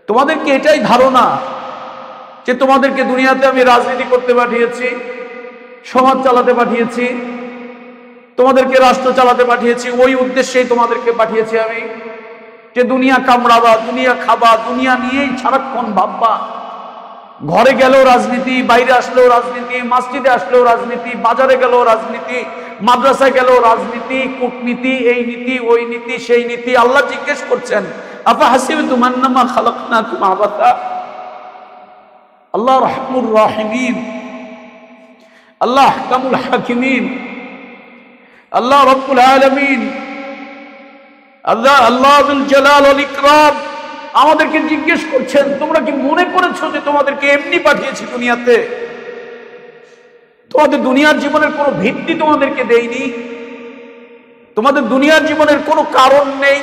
তোমাদেরকে এটাই ধারণা যে তোমাদেরকে দুনিয়াতে আমি রাজনীতি করতে পাঠিয়েছি, সমাজ চালাতে পাঠিয়েছি, তোমাদেরকে রাষ্ট্র চালাতে পাঠিয়েছি? ওই উদ্দেশ্যেই তোমাদেরকে পাঠিয়েছি আমি, যে দুনিয়া কামড়াবা, দুনিয়া খাবা, দুনিয়া নিয়েই সারাক্ষণ ভাববা। ঘরে গেলেও রাজনীতি, বাইরে আসলেও রাজনীতি, মসজিদে আসলেও রাজনীতি, বাজারে গেলেও রাজনীতি, মাদ্রাসায় গেলেও রাজনীতি, কূটনীতি, এই নীতি, ওই নীতি, সেই নীতি। আল্লাহ জিজ্ঞেস করছেন, আফা হাসিবতুম আন্নামা খালাকনাকুম আবাসা। আল্লাহ রাহমুর রাহিমিন, আল্লাহ আহকামুল হাকিমিন, আল্লাহ রব্বুল আলামিন, আল্লাহ যুল জালাল ওয়াল ইকরাম আমাদেরকে জিজ্ঞেস করছেন, তোমরা কি মনে করেছো যে তোমাদেরকে এমনি পাঠিয়েছি দুনিয়াতে? তোমাদের দুনিয়ার জীবনের কোনো ভিত্তি তোমাদেরকে দেইনি, তোমাদের দুনিয়ার জীবনের কোনো কারণ নেই,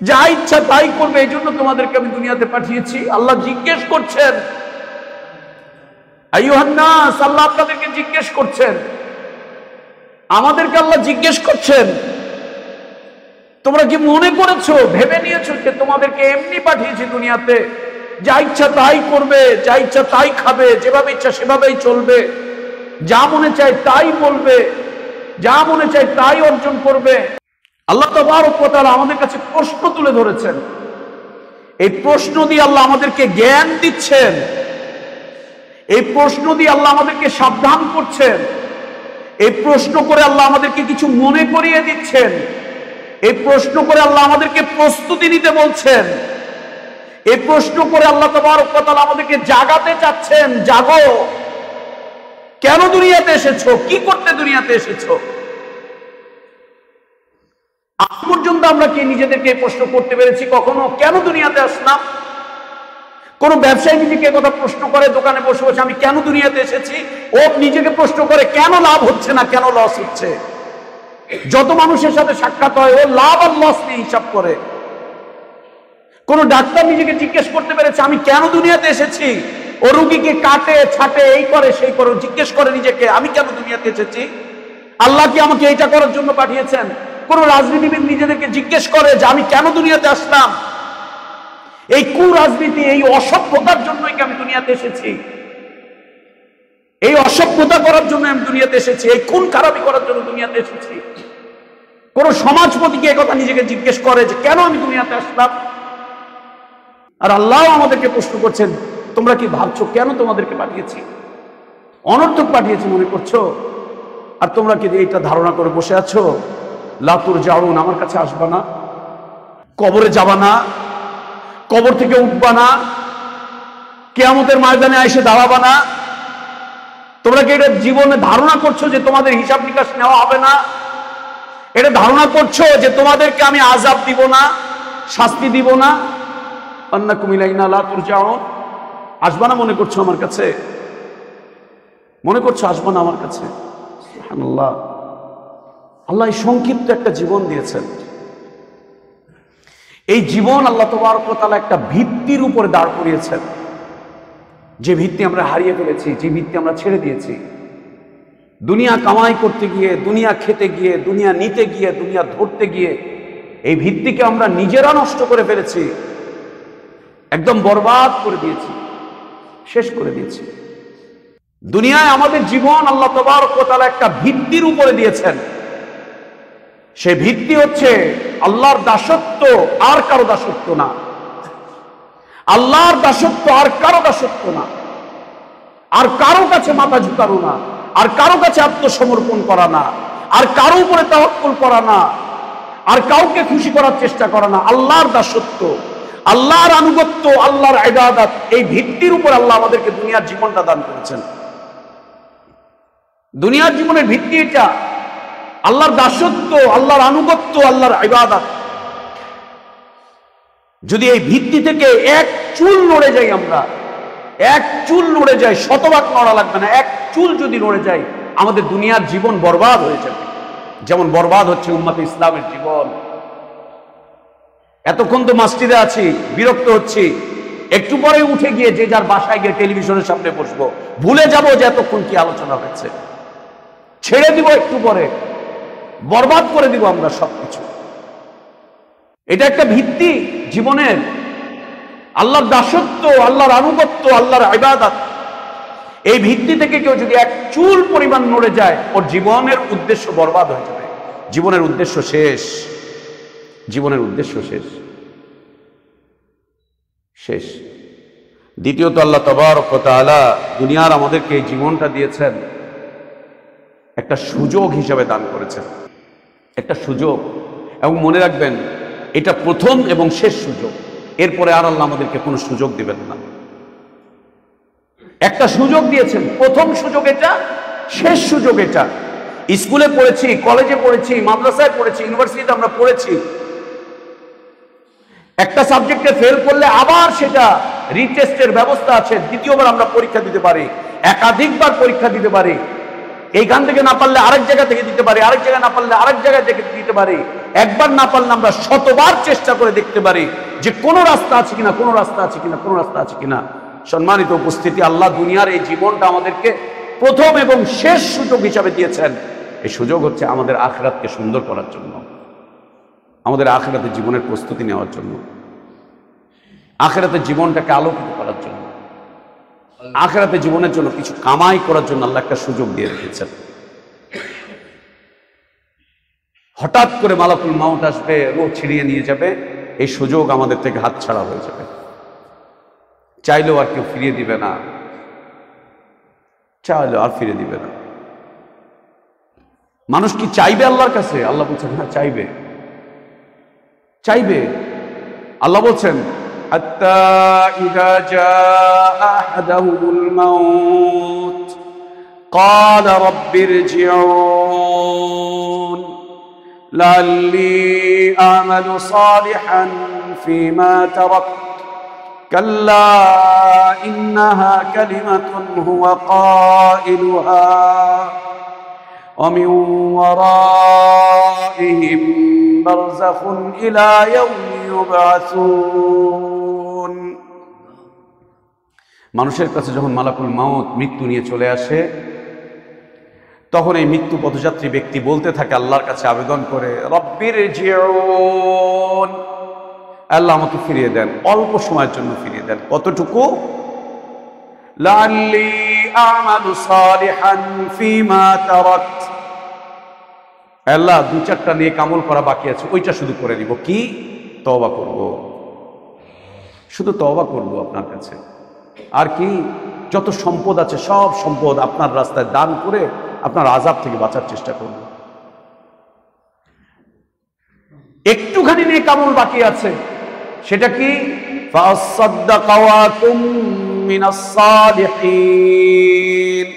যা ইচ্ছা তাই করবে, এই জন্য তোমাদেরকে আমি দুনিয়াতে পাঠিয়েছি। আল্লাহ জিজ্ঞেস করছেন, আইয়ুহান নাস, আল্লাহ আপনাদেরকে জিজ্ঞেস করছেন, আমাদেরকে আল্লাহ জিজ্ঞেস করছেন, তোমরা কি মনে করেছো, ভেবে নিয়েছো যে তোমাদেরকে এমনি পাঠিয়েছি দুনিয়াতে, যা ইচ্ছা তাই করবে, যা ইচ্ছা তাই খাবে, যেভাবে ইচ্ছা সেভাবেই চলবে, যা মনে চায় তাই বলবে, যা মনে চায় তাই অর্জন করবে? আল্লাহ তাবারক ওয়া তাআলা আমাদের কাছে প্রশ্ন তুলে ধরেছেন। এই প্রশ্ন দিয়ে আল্লাহ আমাদেরকে জ্ঞান দিচ্ছেন, এই প্রশ্ন দিয়ে আল্লাহ আমাদেরকে সাবধান করছেন, এই প্রশ্ন করে আল্লাহ আমাদেরকে কিছু মনে করিয়ে দিচ্ছেন, এই প্রশ্ন করে আল্লাহ আমাদেরকে প্রস্তুতি নিতে বলছেন, এই প্রশ্ন করে আল্লাহ তাবারক ওয়া তাআলা আমাদেরকে জাগাতে চাচ্ছেন, জাগো, কেন দুনিয়াতে এসেছো, কি করতে দুনিয়াতে এসেছো? আজ পর্যন্ত আমরা কি নিজেদেরকে এই প্রশ্ন করতে পেরেছি কখনো, কেন দুনিয়াতে আসলাম? কোন ব্যবসায়ী নিজেকে কথা প্রশ্ন করে দোকানে বসে বসে, আমি কেন দুনিয়াতে এসেছি? ও নিজেকে প্রশ্ন করে, কেন লাভ হচ্ছে না, কেন লস হচ্ছে? যত মানুষের সাথে সাক্ষাৎ হয়, ও লাভ আর লস নিয়ে হিসাব করে। কোন ডাক্তার নিজেকে জিজ্ঞেস করতে পেরেছে আমি কেন দুনিয়াতে এসেছি? ও রোগীকে কাটে ছাটে, এই করে সেই করে, জিজ্ঞেস করে নিজেকে আমি কেন দুনিয়াতে এসেছি, আল্লাহ কি আমাকে এইটা করার জন্য পাঠিয়েছেন? কোন রাজনীতিবিদ নিজেদেরকে জিজ্ঞেস করে যে আমি কেন দুনিয়াতে আসলাম? এই কুরাজনীতি, এই অসভ্যতার জন্যই কি আমি দুনিয়াতে এসেছি? এই অসভ্যতা করার জন্য আমি দুনিয়াতে এসেছি, এই খুন খারাপি করার জন্য দুনিয়াতে এসেছি। কোন সমাজপতিকে এই কথা নিজেকে জিজ্ঞেস করে যে কেন আমি দুনিয়াতে আসলাম? আর আল্লাহ আমাদেরকে প্রশ্ন করছেন, তোমরা কি ভাবছো কেন তোমাদেরকে পাঠিয়েছি? অনর্থক পাঠিয়েছি মনে করছো? আর তোমরা কি এইটা ধারণা করে বসে আছো, লা তুরজাউন, আমার কাছে আসবা না, কবরে যাবা না, কবর থেকে উঠবা না, কিয়ামতের ময়দানে এসে দাঁড়াবা না? তোমরা কি এটা জীবনে ধারণা করছো যে তোমাদের হিসাব নিকাশ নেওয়া হবে না? এটা ধারণা করছো যে তোমাদেরকে আমি আযাব দিব না, শাস্তি দিব না? আন্নাকুম ইলাইনা লা তুরজাউন, আসবা না মনে করছো আমার কাছে? মনে করছো আসবা না আমার কাছে? সুবহানাল্লাহ। আল্লাহ এই সংক্ষিপ্ত একটা জীবন দিয়েছেন। এই জীবন আল্লাহ তাবারক ওয়া তাআলা একটা ভিত্তির উপরে দাঁড় করিয়েছেন, যে ভিত্তি আমরা হারিয়ে ফেলেছি, যে ভিত্তি আমরা ছেড়ে দিয়েছি। দুনিয়া কামাই করতে গিয়ে, দুনিয়া খেতে গিয়ে, দুনিয়া নিতে গিয়ে, দুনিয়া ধরতে গিয়ে এই ভিত্তিকে আমরা নিজেরা নষ্ট করে ফেলেছি, একদম বরবাদ করে দিয়েছি, শেষ করে দিয়েছি। দুনিয়ায় আমাদের জীবন আল্লাহ তাবারক ওয়া তাআলা একটা ভিত্তির উপরে দিয়েছেন। সেই ভিত্তি হচ্ছে আল্লাহর দাসত্ব, আর কারো দাসত্ব না। আল্লাহর দাসত্ব, আর কারো দাসত্ব না। আর কারো কাছে মাথা ঝুঁকানো না, আর কারো কাছে আত্মসমর্পণ করা না, আর কারো উপরে তাওয়াক্কুল করা না, আর কাউকে খুশি করার চেষ্টা করা না। আল্লাহর দাসত্ব, আল্লাহর আনুগত্য, আল্লাহর ইবাদত, এই ভিত্তির উপর আল্লাহ আমাদেরকে দুনিয়ার জীবনটা দান করেছেন। দুনিয়ার জীবনের ভিত্তি এটা, আল্লাহর দাসত্ব, আল্লাহর আনুগত্য, আল্লাহর ইবাদত। যদি এই ভিত্তি থেকে এক চুল নড়ে যাই, আমরা এক চুল নড়ে যাই, শতভাগ নড়া লাগবে না, এক চুল যদি নড়ে যাই, আমাদের দুনিয়ার জীবন বরবাদ হয়ে যাবে, যেমন বরবাদ হচ্ছে উম্মতে ইসলামের জীবন। এতক্ষণ তো মসজিদে আছি, বিরক্ত হচ্ছি, একটু পরে উঠে গিয়ে যে যার বাসায় গিয়ে টেলিভিশনের সামনে বসবো, ভুলে যাব যে এতক্ষণ কি আলোচনা হয়েছে, ছেড়ে দিব একটু পরে, বরবাদ করে দিব আমরা সবকিছু। এটা একটা ভিত্তি জীবনের, আল্লাহর দাসত্ব, আল্লাহর আনুগত্য, আল্লাহর ইবাদত। এই ভিত্তি থেকে কেউ যদি এক চুল পরিমাণ নড়ে যায়, ওর জীবনের উদ্দেশ্য বরবাদ হয়ে যাবে, জীবনের উদ্দেশ্য শেষ, জীবনের উদ্দেশ্য শেষ শেষ। দ্বিতীয়ত, আল্লাহ তাবারক ওয়া তাআলা দুনিয়ার আমাদেরকে এই জীবনটা দিয়েছেন, একটা সুযোগ হিসাবে দান করেছেন, একটা সুযোগ। এবং মনে রাখবেন, এটা প্রথম এবং শেষ সুযোগ, এরপরে আর আল্লাহ আমাদেরকে কোনো সুযোগ দিবেন না। একটা সুযোগ দিয়েছেন, প্রথম সুযোগ এটা, শেষ সুযোগ এটা। স্কুলে পড়েছি, কলেজে পড়েছি, মাদ্রাসায় পড়েছি, ইউনিভার্সিটিতে আমরা পড়েছি, একটা সাবজেক্টে ফেল করলে আবার সেটা রিটেস্টের ব্যবস্থা আছে, দ্বিতীয়বার আমরা পরীক্ষা দিতে পারি, একাধিকবার পরীক্ষা দিতে পারি। এইখান থেকে না পারলে আরেক জায়গা থেকে দিতে পারি, আরেক জায়গায় না পারলে আরেক জায়গায় থেকে দিতে পারি। একবার না পারলে আমরা শতবার চেষ্টা করে দেখতে পারি যে কোনো রাস্তা আছে কিনা, কোনো রাস্তা আছে কিনা, কোনো রাস্তা আছে কিনা। সম্মানিত উপস্থিতি, আল্লাহ দুনিয়ার এই জীবনটা আমাদেরকে প্রথম এবং শেষ সুযোগ হিসাবে দিয়েছেন। এই সুযোগ হচ্ছে আমাদের আখিরাতকে সুন্দর করার জন্য, আমাদের আখিরাতের জীবনের প্রস্তুতি নেওয়ার জন্য, আখিরাতের জীবনটাকে আলোকিত করার জন্য, আখিরাতের জীবনের জন্য কিছু কামাই করার জন্য আল্লাহ একটা সুযোগ দিয়ে রেখেছেন। হঠাৎ করে মালাকুল মাউত আসবে, রূহ ছিনিয়ে নিয়ে যাবে, এই সুযোগ আমাদের থেকে হাতছাড়া হয়ে যাবে, চাইলেও আর কেউ ফিরিয়ে দিবে না, চাইলেও আর ফিরে দিবে না। মানুষ কি চাইবে আল্লাহর কাছে? আল্লাহ বলছেন হ্যাঁ চাইবে, চাইবে। আল্লাহ বলছেন হাত্তা ইযা জাআ আহাদাহুমুল মাউত ক্বালা রাব্বিরজিউন লাআল্লি আমালু সালিহান ফীমা তারাকতু কাল্লা ইন্নাহা কালিমাতুন হুয়া কাইলুহা ওয়া মিন ওয়ারাইহিম বারযাখুন ইলা ইয়াউমি ইউবআসুন। মানুষের কাছে যখন মালাকুল মাউত মৃত্যু নিয়ে চলে আসে, তখন এই মৃত্যু পথযাত্রী ব্যক্তি বলতে থাকে আল্লাহর কাছে আবেদন করে, রব্বিরজিউন, আল্লাহ আমাকে ফিরিয়ে দেন, অল্প সময়ের জন্য ফিরিয়ে দেন। কতটুকু? লাআল্লি আমালু সালিহান ফীমা তারাকতু, আল্লাহ দু চারটা নিয়ে আমল করা বাকি আছে, ওইটা শুধু করে দিব। কি? তওবা করব, শুধু তওবা করব আপনার কাছে। আর কি? যত সম্পদ আছে সব সম্পদ আপনার রাস্তায় দান করে আপনার আযাব থেকে বাঁচার চেষ্টা করব। একটুখানি নিয়ে আমল বাকি আছে, সেটা কি? ফাসাদদাকা ওয়া কুম মিনাস সালিহিন,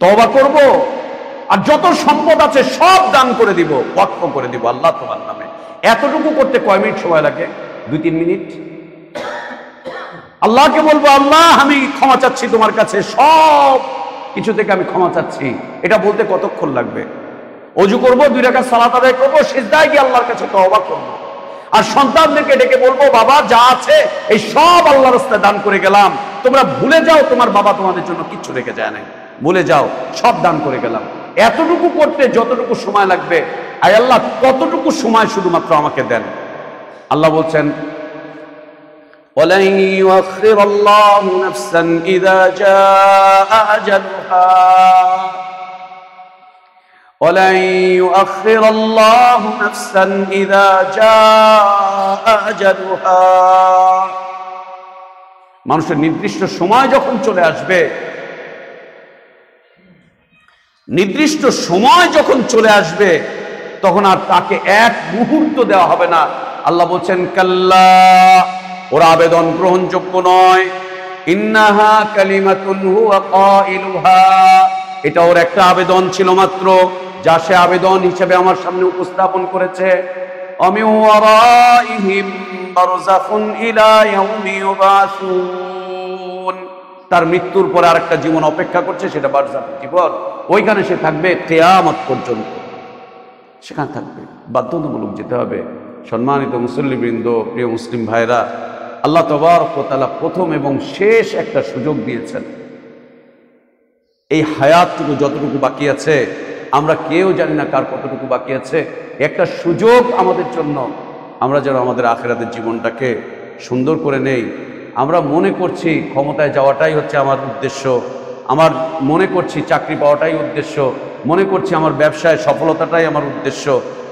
তওবা করব আর যত সম্পদ আছে সব দান করে দিব, ওয়াকফ করে দিব আল্লাহ তোমার নামে। এতটুকু করতে কয় মিনিট সময় লাগে? 2-3 মিনিট। আল্লাহকে বলবো আল্লাহ আমি ক্ষমা চাচ্ছি তোমার কাছে, সব কিছু থেকে আমি ক্ষমা চাচ্ছি, এটা বলতে কতক্ষণ লাগবে? ওযু করব, 2 রাকাত সালাত আদায় করব, সিজদায় গিয়ে আল্লাহর কাছে তওবা করব। আর সন্তানদেরকে ডেকে বলবো বাবা যা আছে এই সব আল্লাহর রাস্তায় দান করে গেলাম, তোমরা ভুলে যাও তোমার বাবা তোমাদের জন্য কিচ্ছু রেখে যায় নাই, ভুলে যাও, সব দান করে গেলাম। এতটুকু করতে যতটুকু সময় লাগবে, আয় আল্লাহ ততটুকু সময় শুধুমাত্র আমাকে দেন। আল্লাহ বলছেন ওয়ালান ইউআখিরাল্লাহু নাফসান ইযা জাআ আজালুহা, ওয়ালান ইউআখিরাল্লাহু নাফসান ইযা জাআ আজালুহা। মানুষের নির্দিষ্ট সময় যখন চলে আসবে, নির্দিষ্ট সময় যখন চলে আসবে, তখন আর তাকে এক মুহূর্ত দেওয়া হবে না। আল্লাহ বলছেন কাল্লা, ওর আবেদন গ্রহণযোগ্য নয়। ইন্নাহা কালিমাতুন হুয়া কাইলুহা, এটা ওর একটা আবেদন ছিল মাত্র, যা সে আবেদন হিসেবে আমার সামনে উপস্থাপন করেছে। ওয়ামিন ওয়ারাইহিম বারযাখুন ইলা ইয়াউমি ইউবআসুন, তার মৃত্যুর পরে আরেকটা জীবন অপেক্ষা করছে, সেটা বারজাখ জীবন। ওইখানে সে থাকবে কিয়ামত পর্যন্ত, সেখানে থাকবে, বাধ্যতামূলক যেতে হবে। সম্মানিত মুসল্লিবৃন্দ, প্রিয় মুসলিম ভাইরা, আল্লাহ তাবারক ওয়া তাআলা প্রথম এবং শেষ একটা সুযোগ দিয়েছেন। এই হায়াতটুকু যতটুকু বাকি আছে, আমরা কেউ জানি না কার কতটুকু বাকি আছে, একটা সুযোগ আমাদের জন্য, আমরা যেন আমাদের আখিরাতের জীবনটাকে সুন্দর করে নেই। আমরা মনে করছি ক্ষমতায় যাওয়াটাই হচ্ছে আমার উদ্দেশ্য, আমার মনে করছি চাকরি পাওয়াটাই উদ্দেশ্য, মনে করছি আমার ব্যবসায় সফলতাটাই আমার উদ্দেশ্য,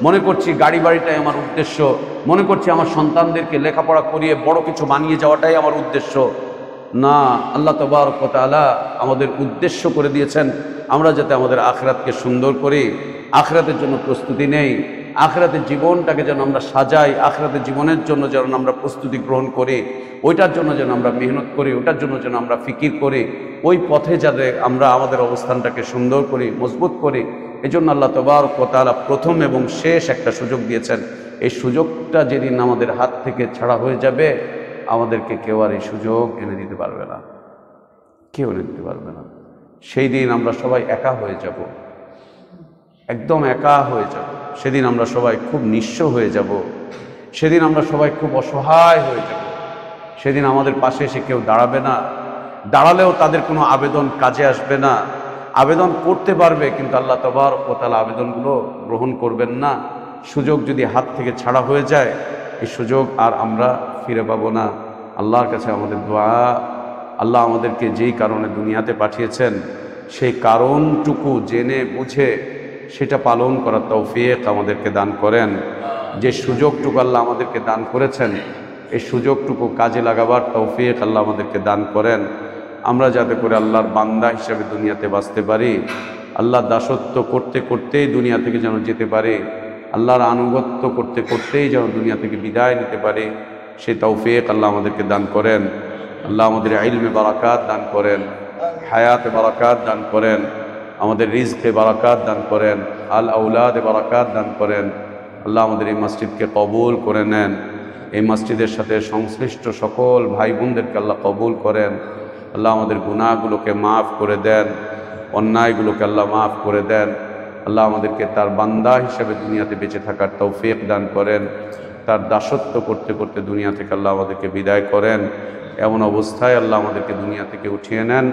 মনে করছি গাড়ি বাড়িটাই আমার উদ্দেশ্য, মনে করছি আমার সন্তানদেরকে লেখাপড়া করিয়ে বড় কিছু বানিয়ে যাওয়াটাই আমার উদ্দেশ্য। না, আল্লাহ তাবারক ওয়া তাআলা আমাদের উদ্দেশ্য করে দিয়েছেন আমরা যাতে আমাদের আখিরাতকে সুন্দর করি, আখিরাতের জন্য প্রস্তুতি নেই, আখিরাতের জীবনটাকে যেন আমরা সাজাই, আখিরাতের জীবনের জন্য যেন আমরা প্রস্তুতি গ্রহণ করি, ওইটার জন্য যেন আমরা মেহনত করি, ওটার জন্য যেন আমরা ফিকির করি, ওই পথে যাতে আমরা আমাদের অবস্থানটাকে সুন্দর করি, মজবুত করি। এই জন্য আল্লাহ তাবারক ওয়া তাআলা প্রথম এবং শেষ একটা সুযোগ দিয়েছেন। এই সুযোগটা যেদিন আমাদের হাত থেকে ছাড়া হয়ে যাবে, আমাদেরকে কেউ আর এই সুযোগ এনে দিতে পারবে না, কেউ এনে দিতে পারবে না। সেই দিন আমরা সবাই একা হয়ে যাব, একদম একা হয়ে যাব। সেদিন আমরা সবাই খুব নিঃস্ব হয়ে যাব, সেদিন আমরা সবাই খুব অসহায় হয়ে যাব। সেদিন আমাদের পাশে এসে কেউ দাঁড়াবে না, দাঁড়ালেও তাদের কোনো আবেদন কাজে আসবে না। আবেদন করতে পারবে, কিন্তু আল্লাহ তাবারক ওয়া তাআলা আবেদনগুলো গ্রহণ করবেন না। সুযোগ যদি হাত থেকে ছাড়া হয়ে যায়, এই সুযোগ আর আমরা ফিরে পাবো না। আল্লাহর কাছে আমাদের দোয়া, আল্লাহ আমাদেরকে যেই কারণে দুনিয়াতে পাঠিয়েছেন, সেই কারণটুকু জেনে বুঝে সেটা পালন করার তৌফিক আমাদেরকে দান করেন। যে সুযোগটুকু আল্লাহ আমাদেরকে দান করেছেন, এই সুযোগটুকু কাজে লাগাবার তৌফিক আল্লাহ আমাদেরকে দান করেন। আমরা যাতে করে আল্লাহর বান্দা হিসেবে দুনিয়াতে বাঁচতে পারি, আল্লাহর দাসত্ব করতে করতেই দুনিয়া থেকে যেন যেতে পারি, আল্লাহর আনুগত্য করতে করতেই যেন দুনিয়া থেকে বিদায় নিতে পারি, সেই তৌফিক আল্লাহ আমাদেরকে দান করেন। আল্লাহ আমাদের ইলমে বারাকাত দান করেন, হায়াতে বারাকাত দান করেন, আমাদের রিজকে বারাকাত দান করেন, আল আউলাদে বারাকাত দান করেন। আল্লাহ আমাদের এই মসজিদকে কবুল করে নেন, এই মসজিদের সাথে সংশ্লিষ্ট সকল ভাই বোনদেরকে আল্লাহ কবুল করেন। আল্লাহ আমাদের গুনাহগুলোকে মাফ করে দেন, অন্যায়গুলোকে আল্লাহ মাফ করে দেন। আল্লাহ আমাদেরকে তার বান্দা হিসেবে দুনিয়াতে বেঁচে থাকার তৌফিক দান করেন। তার দাসত্ব করতে করতে দুনিয়া থেকে আল্লাহ আমাদেরকে বিদায় করেন। এমন অবস্থায় আল্লাহ আমাদেরকে দুনিয়া থেকে উঠিয়ে নেন।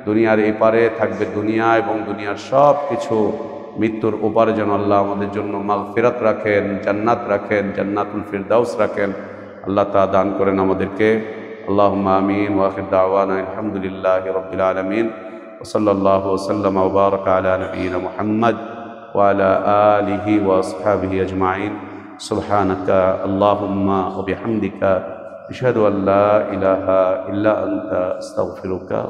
দুনিয়ার এপারে থাকবে দুনিয়া এবং দুনিয়ার সব কিছু, মৃত্যুর ওপারে যেন আল্লাহ আমাদের জন্য মাগফিরাত রাখেন, জান্নাত রাখেন, জান্নাতুল ফিরদাউস রাখেন। আল্লাহ তা দান করেন আমাদেরকে। আল্লাহুম্মা আমিন। ওয়া আখির দাওয়ানা আলহামদুলিল্লাহি রাব্বিল আলামিন। ওয়া সাল্লাল্লাহু ওয়া সাল্লামা ওয়া বারাকা আলা নবিয়িনা মুহাম্মদ ওয়া আলা আলিহি ওয়া আসহাবিহি আজমাইন। সুবহানাকা আল্লাহুম্মা ওয়া বিহামদিকা আশহাদু আল্লা ইলাহা ইল্লা আনতা আস্তাগফিরুকা।